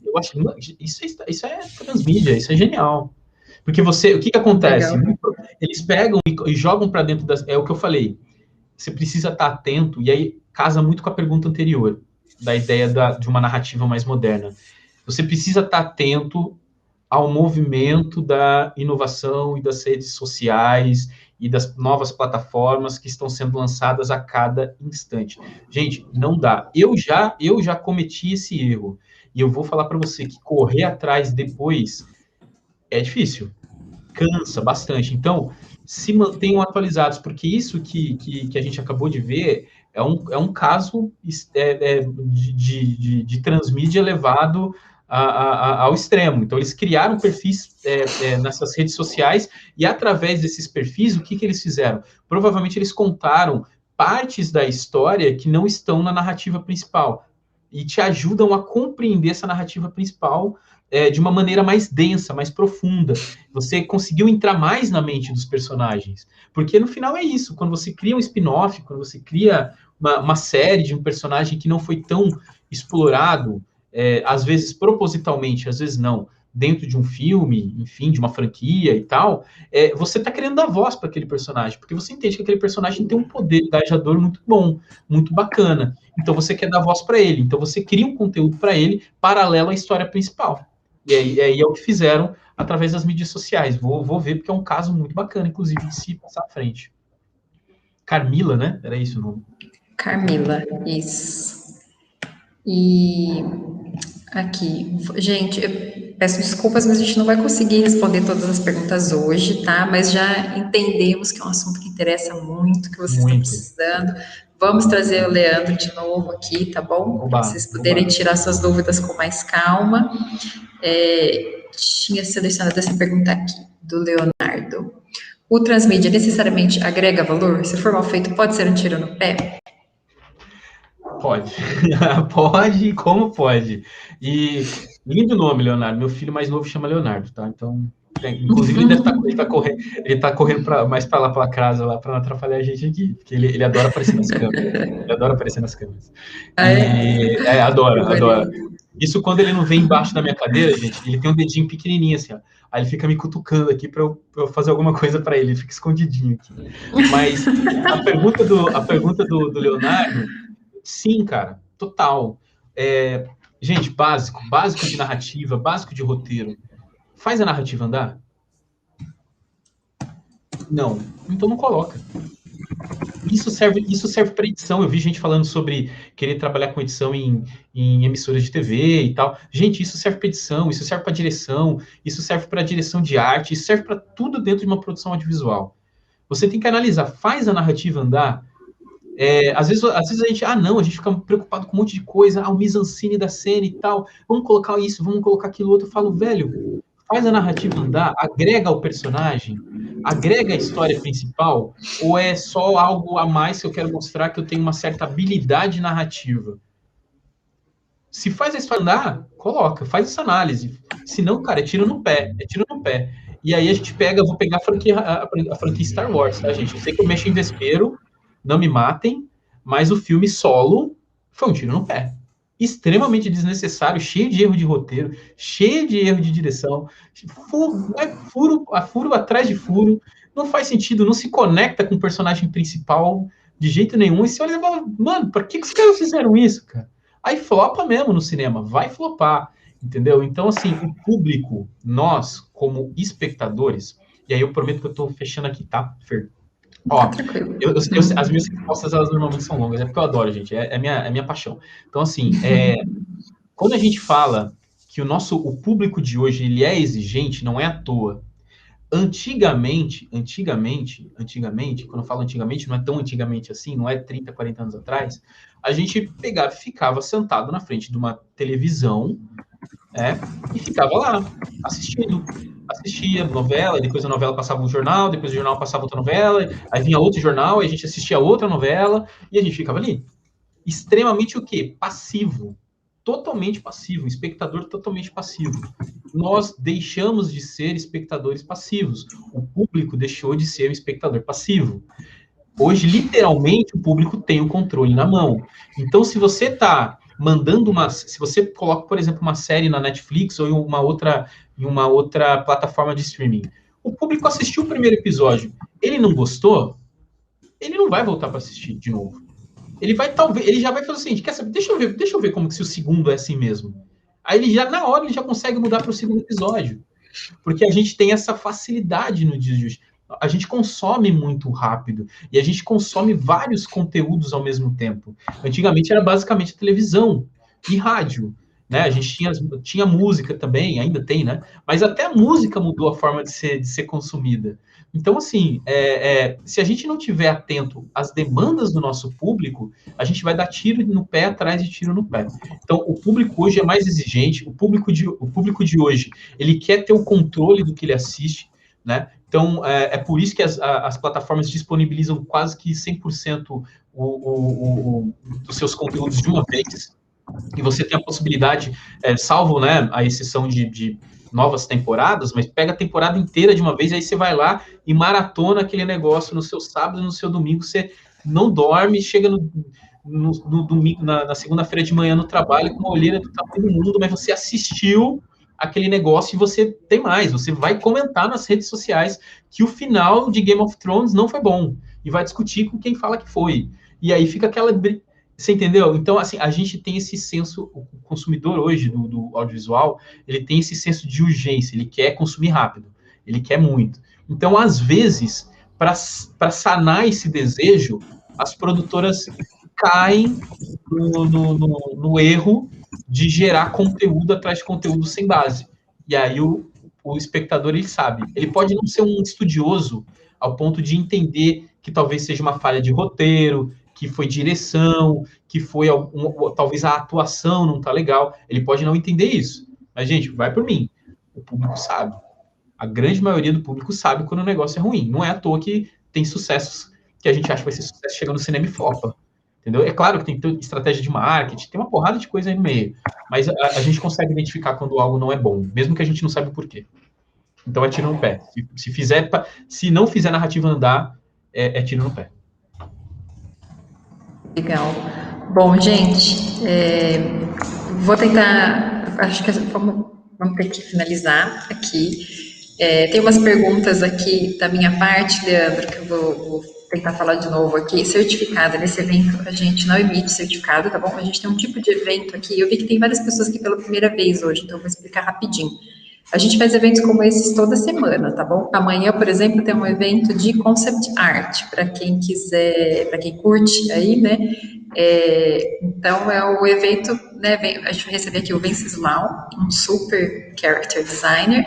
eu acho que isso é transmídia, isso é genial. Porque o que acontece? Legal. Eles pegam e jogam para dentro é o que eu falei. Você precisa estar atento, e aí casa muito com a pergunta anterior, da ideia de uma narrativa mais moderna. Você precisa estar atento ao movimento da inovação e das redes sociais e das novas plataformas que estão sendo lançadas a cada instante. Gente, não dá. Eu já cometi esse erro. E eu vou falar para você que correr atrás depois é difícil. Cansa bastante. Então, se mantenham atualizados, porque isso que a gente acabou de ver é um caso de transmídia levado ao extremo. Então, eles criaram perfis nessas redes sociais e, através desses perfis, o que eles fizeram? Provavelmente, eles contaram partes da história que não estão na narrativa principal e te ajudam a compreender essa narrativa principal de uma maneira mais densa, mais profunda. Você conseguiu entrar mais na mente dos personagens. Porque, no final, é isso. Quando você cria um spin-off, quando você cria uma série de um personagem que não foi tão explorado, às vezes propositalmente, às vezes não, dentro de um filme, enfim, de uma franquia e tal, você está querendo dar voz para aquele personagem, porque você entende que aquele personagem tem um poder engajador muito bom, muito bacana. Então você quer dar voz para ele. Então você cria um conteúdo para ele paralelo à história principal. E aí é o que fizeram através das mídias sociais. Vou ver, porque é um caso muito bacana, inclusive, de se passar à frente. Carmila, né? Era isso o nome. Carmila, isso. E aqui, gente, eu peço desculpas, mas a gente não vai conseguir responder todas as perguntas hoje, tá? Mas já entendemos que é um assunto que interessa muito, que vocês estão precisando. Vamos trazer o Leandro de novo aqui, tá bom? Para vocês poderem tirar suas dúvidas com mais calma. Tinha selecionado essa pergunta aqui, do Leonardo. O transmídia necessariamente agrega valor? Se for mal feito, pode ser um tiro no pé? Pode. Pode, como pode. E lindo nome, Leonardo. Meu filho mais novo chama Leonardo, tá? Então, inclusive, ele tá correndo mais para lá para casa, lá para não atrapalhar a gente aqui, porque ele adora aparecer nas câmeras. Ele adora aparecer nas câmeras. Adora. Isso quando ele não vem embaixo da minha cadeira, gente, ele tem um dedinho pequenininho assim, ó. Aí ele fica me cutucando aqui para eu fazer alguma coisa para ele fica escondidinho aqui. Mas a pergunta do Leonardo, sim, cara, total. Gente, básico de narrativa, básico de roteiro. Faz a narrativa andar? Não. Então não coloca. Isso serve para edição. Eu vi gente falando sobre querer trabalhar com edição em emissoras de TV e tal. Gente, isso serve para edição, isso serve para direção, isso serve para direção de arte, isso serve para tudo dentro de uma produção audiovisual. Você tem que analisar, faz a narrativa andar. Às vezes a gente, a gente fica preocupado com um monte de coisa, o mise-en-scène da cena e tal, vamos colocar isso, vamos colocar aquilo outro. Eu falo, velho, faz a narrativa andar, agrega ao personagem, agrega a história principal, ou é só algo a mais que eu quero mostrar que eu tenho uma certa habilidade narrativa? Se faz a história andar, coloca, faz essa análise. Se não, cara, é tiro no pé. E aí a gente vou pegar a franquia Star Wars, tá, gente? Eu sei que eu mexo em vespeiro, não me matem, mas o filme Solo foi um tiro no pé. Extremamente desnecessário, cheio de erro de roteiro, cheio de erro de direção, furo atrás de furo, não faz sentido, não se conecta com o personagem principal de jeito nenhum, e você olha e fala, mano, por que os caras fizeram isso, cara? Aí flopa mesmo no cinema, vai flopar, entendeu? Então, assim, o público, nós, como espectadores, e aí eu prometo que eu tô fechando aqui, tá, Fer? Ó, as minhas respostas, elas normalmente são longas, é porque eu adoro, gente, é minha paixão. Então, assim, quando a gente fala que o público de hoje, ele é exigente, não é à toa. Antigamente, quando eu falo antigamente, não é tão antigamente assim, não é 30, 40 anos atrás, a gente ficava sentado na frente de uma televisão, e ficava lá, assistia novela, depois a novela passava um jornal, depois o jornal passava outra novela, aí vinha outro jornal, aí a gente assistia outra novela, e a gente ficava ali. Extremamente o quê? Passivo. Totalmente passivo, um espectador totalmente passivo. Nós deixamos de ser espectadores passivos. O público deixou de ser um espectador passivo. Hoje, literalmente, o público tem o controle na mão. Então, se você está mandando se você coloca, por exemplo, uma série na Netflix ou em uma outra plataforma de streaming, o público assistiu o primeiro episódio, ele não gostou, ele não vai voltar para assistir de novo. Ele já vai fazer o seguinte, quer saber, deixa eu ver como que se o segundo é assim mesmo. Aí na hora ele já consegue mudar para o segundo episódio. Porque a gente tem essa facilidade no dia de hoje. A gente consome muito rápido e a gente consome vários conteúdos ao mesmo tempo. Antigamente era basicamente televisão e rádio, né? A gente tinha música também, ainda tem, né? Mas até a música mudou a forma de ser consumida. Então, assim, se a gente não tiver atento às demandas do nosso público, a gente vai dar tiro no pé atrás de tiro no pé. Então, o público hoje é mais exigente, o público de hoje, ele quer ter o controle do que ele assiste, né? Então, é por isso que as plataformas disponibilizam quase que 100% dos seus conteúdos de uma vez. E você tem a possibilidade, salvo, né, a exceção de novas temporadas, mas pega a temporada inteira de uma vez, aí você vai lá e maratona aquele negócio no seu sábado, no seu domingo, você não dorme, chega no domingo, na segunda-feira de manhã no trabalho, com uma olheira do tamanho do mundo, mas você assistiu aquele negócio e você tem mais, você vai comentar nas redes sociais que o final de Game of Thrones não foi bom, e vai discutir com quem fala que foi. E aí fica aquela... Você entendeu? Então, assim, a gente tem esse senso, o consumidor hoje do audiovisual, ele tem esse senso de urgência, ele quer consumir rápido, ele quer muito. Então, às vezes, para sanar esse desejo, as produtoras caem no erro de gerar conteúdo atrás de conteúdo sem base. E aí o espectador, ele sabe. Ele pode não ser um estudioso ao ponto de entender que talvez seja uma falha de roteiro, que foi direção, que foi talvez a atuação não tá legal. Ele pode não entender isso. Mas, gente, vai por mim. O público sabe. A grande maioria do público sabe quando o negócio é ruim. Não é à toa que tem sucessos que a gente acha que vai ser sucesso chegando no cinema e flopa. Entendeu? É claro que tem toda estratégia de marketing, tem uma porrada de coisa aí no meio. Mas a gente consegue identificar quando algo não é bom, mesmo que a gente não saiba o porquê. Então é tiro no pé. Se não fizer a narrativa andar, é tiro no pé. Legal. Bom, gente, vou tentar, acho que vamos ter que finalizar aqui. Tem umas perguntas aqui da minha parte, Leandro, que eu vou tentar falar de novo aqui. Certificado, nesse evento a gente não emite certificado, tá bom? A gente tem um tipo de evento aqui, eu vi que tem várias pessoas aqui pela primeira vez hoje, então eu vou explicar rapidinho. A gente faz eventos como esses toda semana, tá bom? Amanhã, por exemplo, tem um evento de concept art, para quem quiser, para quem curte aí, né? Então, é o evento, né? A gente vai receber aqui o Venceslau, um super character designer.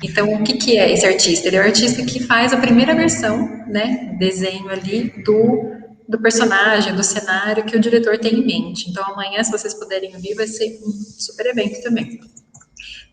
Então, o que é esse artista? Ele é o artista que faz a primeira versão, né? Desenho ali do personagem, do cenário que o diretor tem em mente. Então, amanhã, se vocês puderem vir, vai ser um super evento também.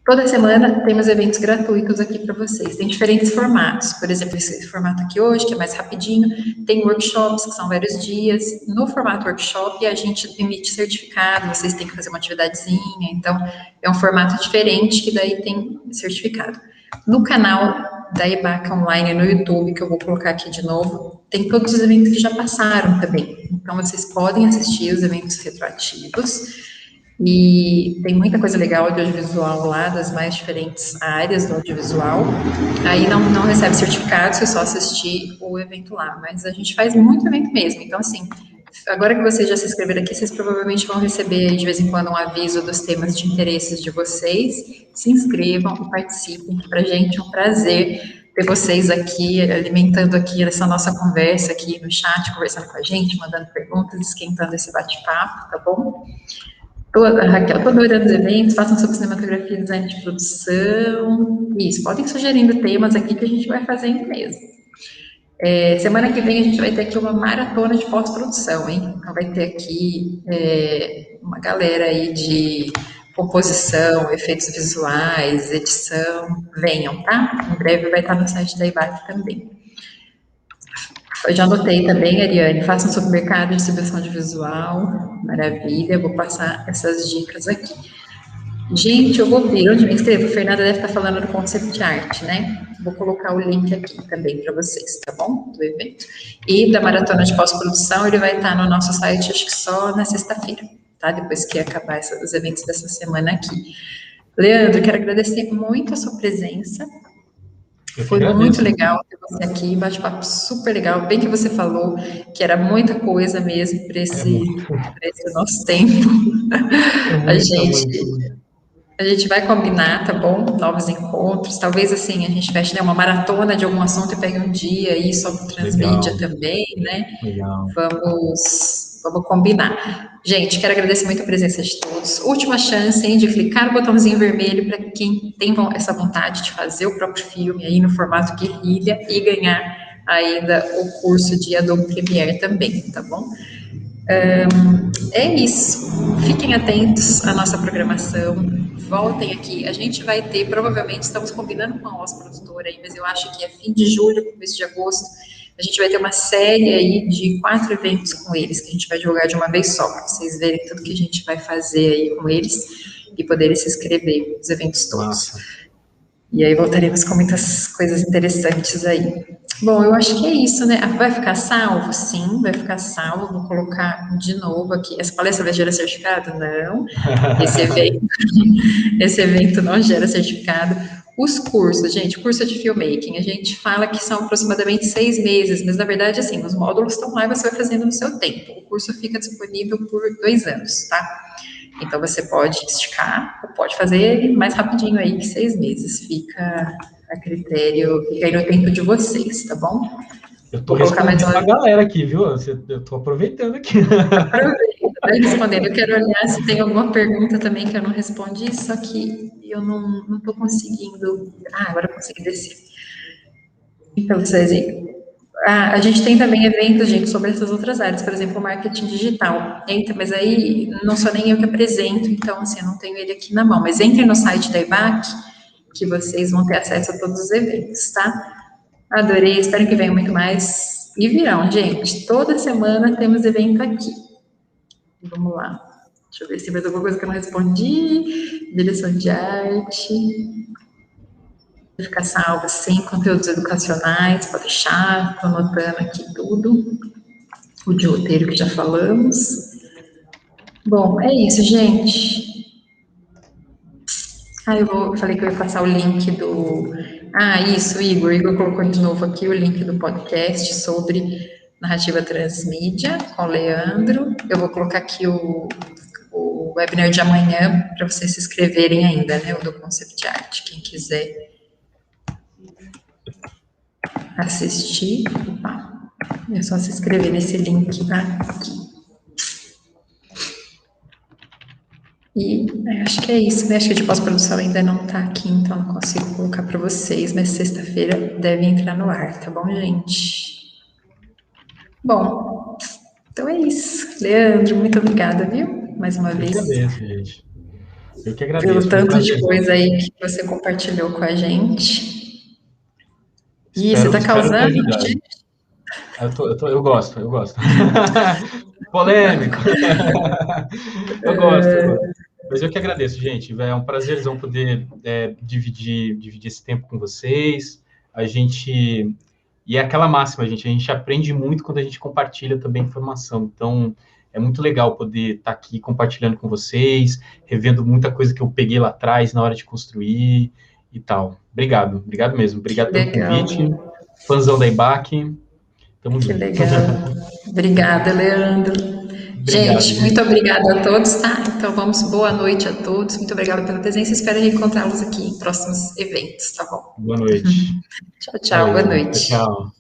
Toda semana temos eventos gratuitos aqui para vocês. Tem diferentes formatos. Por exemplo, esse formato aqui hoje, que é mais rapidinho. Tem workshops, que são vários dias. No formato workshop, a gente emite certificado. Vocês têm que fazer uma atividadezinha. Então, é um formato diferente, que daí tem certificado. No canal da EBAC Online, no YouTube, que eu vou colocar aqui de novo, tem todos os eventos que já passaram também. Então, vocês podem assistir os eventos retroativos. E tem muita coisa legal de audiovisual lá, das mais diferentes áreas do audiovisual. Aí não recebe certificado, se só assistir o evento lá, mas a gente faz muito evento mesmo. Então, assim, agora que vocês já se inscreveram aqui, vocês provavelmente vão receber aí, de vez em quando, um aviso dos temas de interesses de vocês. Se inscrevam e participem, que pra gente é um prazer ter vocês aqui, alimentando aqui essa nossa conversa aqui no chat, conversando com a gente, mandando perguntas, esquentando esse bate-papo, tá bom? Raquel, estou adorando os eventos, façam sobre cinematografia e design de produção. Isso, podem sugerindo temas aqui que a gente vai fazendo mesmo. Semana que vem a gente vai ter aqui uma maratona de pós-produção, hein? Então vai ter aqui uma galera aí de composição, efeitos visuais, edição. Venham, tá? Em breve vai estar no site da IBAC também. Eu já anotei também, Ariane, façam sobre mercado de distribuição de visual, maravilha, vou passar essas dicas aqui. Gente, eu vou ver, onde me inscrevo? Fernanda deve estar falando do concept art, né? Vou colocar o link aqui também para vocês, tá bom? Do evento. E da maratona de pós-produção, ele vai estar no nosso site, acho que só na sexta-feira, tá? Depois que acabar os eventos dessa semana aqui. Leandro, quero agradecer muito a sua presença. Foi muito legal ter você aqui, bate-papo super legal, bem que você falou que era muita coisa mesmo para esse nosso tempo. A gente vai combinar, tá bom? Novos encontros, talvez assim, a gente feche, né, uma maratona de algum assunto e pegue um dia aí só para transmídia também, né? Legal. Vamos combinar. Gente, quero agradecer muito a presença de todos. Última chance, hein, de clicar no botãozinho vermelho para quem tem essa vontade de fazer o próprio filme aí no formato guerrilha e ganhar ainda o curso de Adobe Premiere também, tá bom? É isso. Fiquem atentos à nossa programação. Voltem aqui. A gente vai ter, provavelmente, estamos combinando com a OS Produtora aí, mas eu acho que é fim de julho, começo de agosto. A gente vai ter uma série aí de 4 eventos com eles, que a gente vai divulgar de uma vez só, para vocês verem tudo que a gente vai fazer aí com eles e poderem se inscrever nos eventos todos. Nossa. E aí voltaremos com muitas coisas interessantes aí. Bom, eu acho que é isso, né? Vai ficar salvo? Sim, vai ficar salvo. Vou colocar de novo aqui. Essa palestra vai gerar certificado? Não. Esse evento não gera certificado. Os cursos, gente, curso de filmmaking, a gente fala que são aproximadamente 6 meses, mas na verdade, assim, os módulos estão lá e você vai fazendo no seu tempo. O curso fica disponível por 2 anos, tá? Então, você pode esticar ou pode fazer ele mais rapidinho aí, que 6 meses. Fica a critério, fica aí no tempo de vocês, tá bom? Eu tô respondendo a galera aqui, viu? Eu tô aproveitando aqui. Aproveita, vai respondendo. Eu quero olhar se tem alguma pergunta também que eu não respondi, só que eu não tô conseguindo... agora eu consegui descer. Então, vocês aí... a gente tem também eventos, gente, sobre essas outras áreas, por exemplo, o marketing digital. Mas aí não sou nem eu que apresento, então, assim, eu não tenho ele aqui na mão. Mas entre no site da IBAC, que vocês vão ter acesso a todos os eventos, tá? Adorei, espero que venham muito mais. E virão, gente. Toda semana temos evento aqui. Vamos lá. Deixa eu ver se tem mais alguma coisa que eu não respondi. Direção de arte. Vai ficar salva, sim. Conteúdos educacionais, pode deixar. Estou anotando aqui tudo. O de roteiro que já falamos. Bom, é isso, gente. Eu falei que eu ia passar o link do... isso, Igor. Igor colocou de novo aqui o link do podcast sobre narrativa transmídia com o Leandro. Eu vou colocar aqui o webinar de amanhã para vocês se inscreverem ainda, né? O do Concept Art. Quem quiser assistir, é só se inscrever nesse link aqui. E acho que é isso, né? Acho que de pós-produção ainda não está aqui, então não consigo colocar para vocês, mas sexta-feira deve entrar no ar, tá bom, gente? Bom, então é isso. Leandro, muito obrigada, viu? Mais uma vez. Eu que agradeço, gente. Eu que agradeço. Pelo tanto de coisa aí que você compartilhou com a gente. E você está causando, gente? Eu gosto. Polêmico. Eu gosto. Mas eu que agradeço, gente. É um prazerzão poder dividir esse tempo com vocês. E é aquela máxima, gente. A gente aprende muito quando a gente compartilha também informação. Então, é muito legal poder estar aqui compartilhando com vocês, revendo muita coisa que eu peguei lá atrás na hora de construir e tal. Obrigado mesmo. Obrigado pelo convite. Fãzão da IBAC. Tamo junto. Que legal. Obrigada, Leandro. Obrigado, gente, muito obrigada a todos, tá? Então boa noite a todos. Muito obrigada pela presença. Espero reencontrá-los aqui em próximos eventos, tá bom? Boa noite. Tchau, boa noite. Tchau.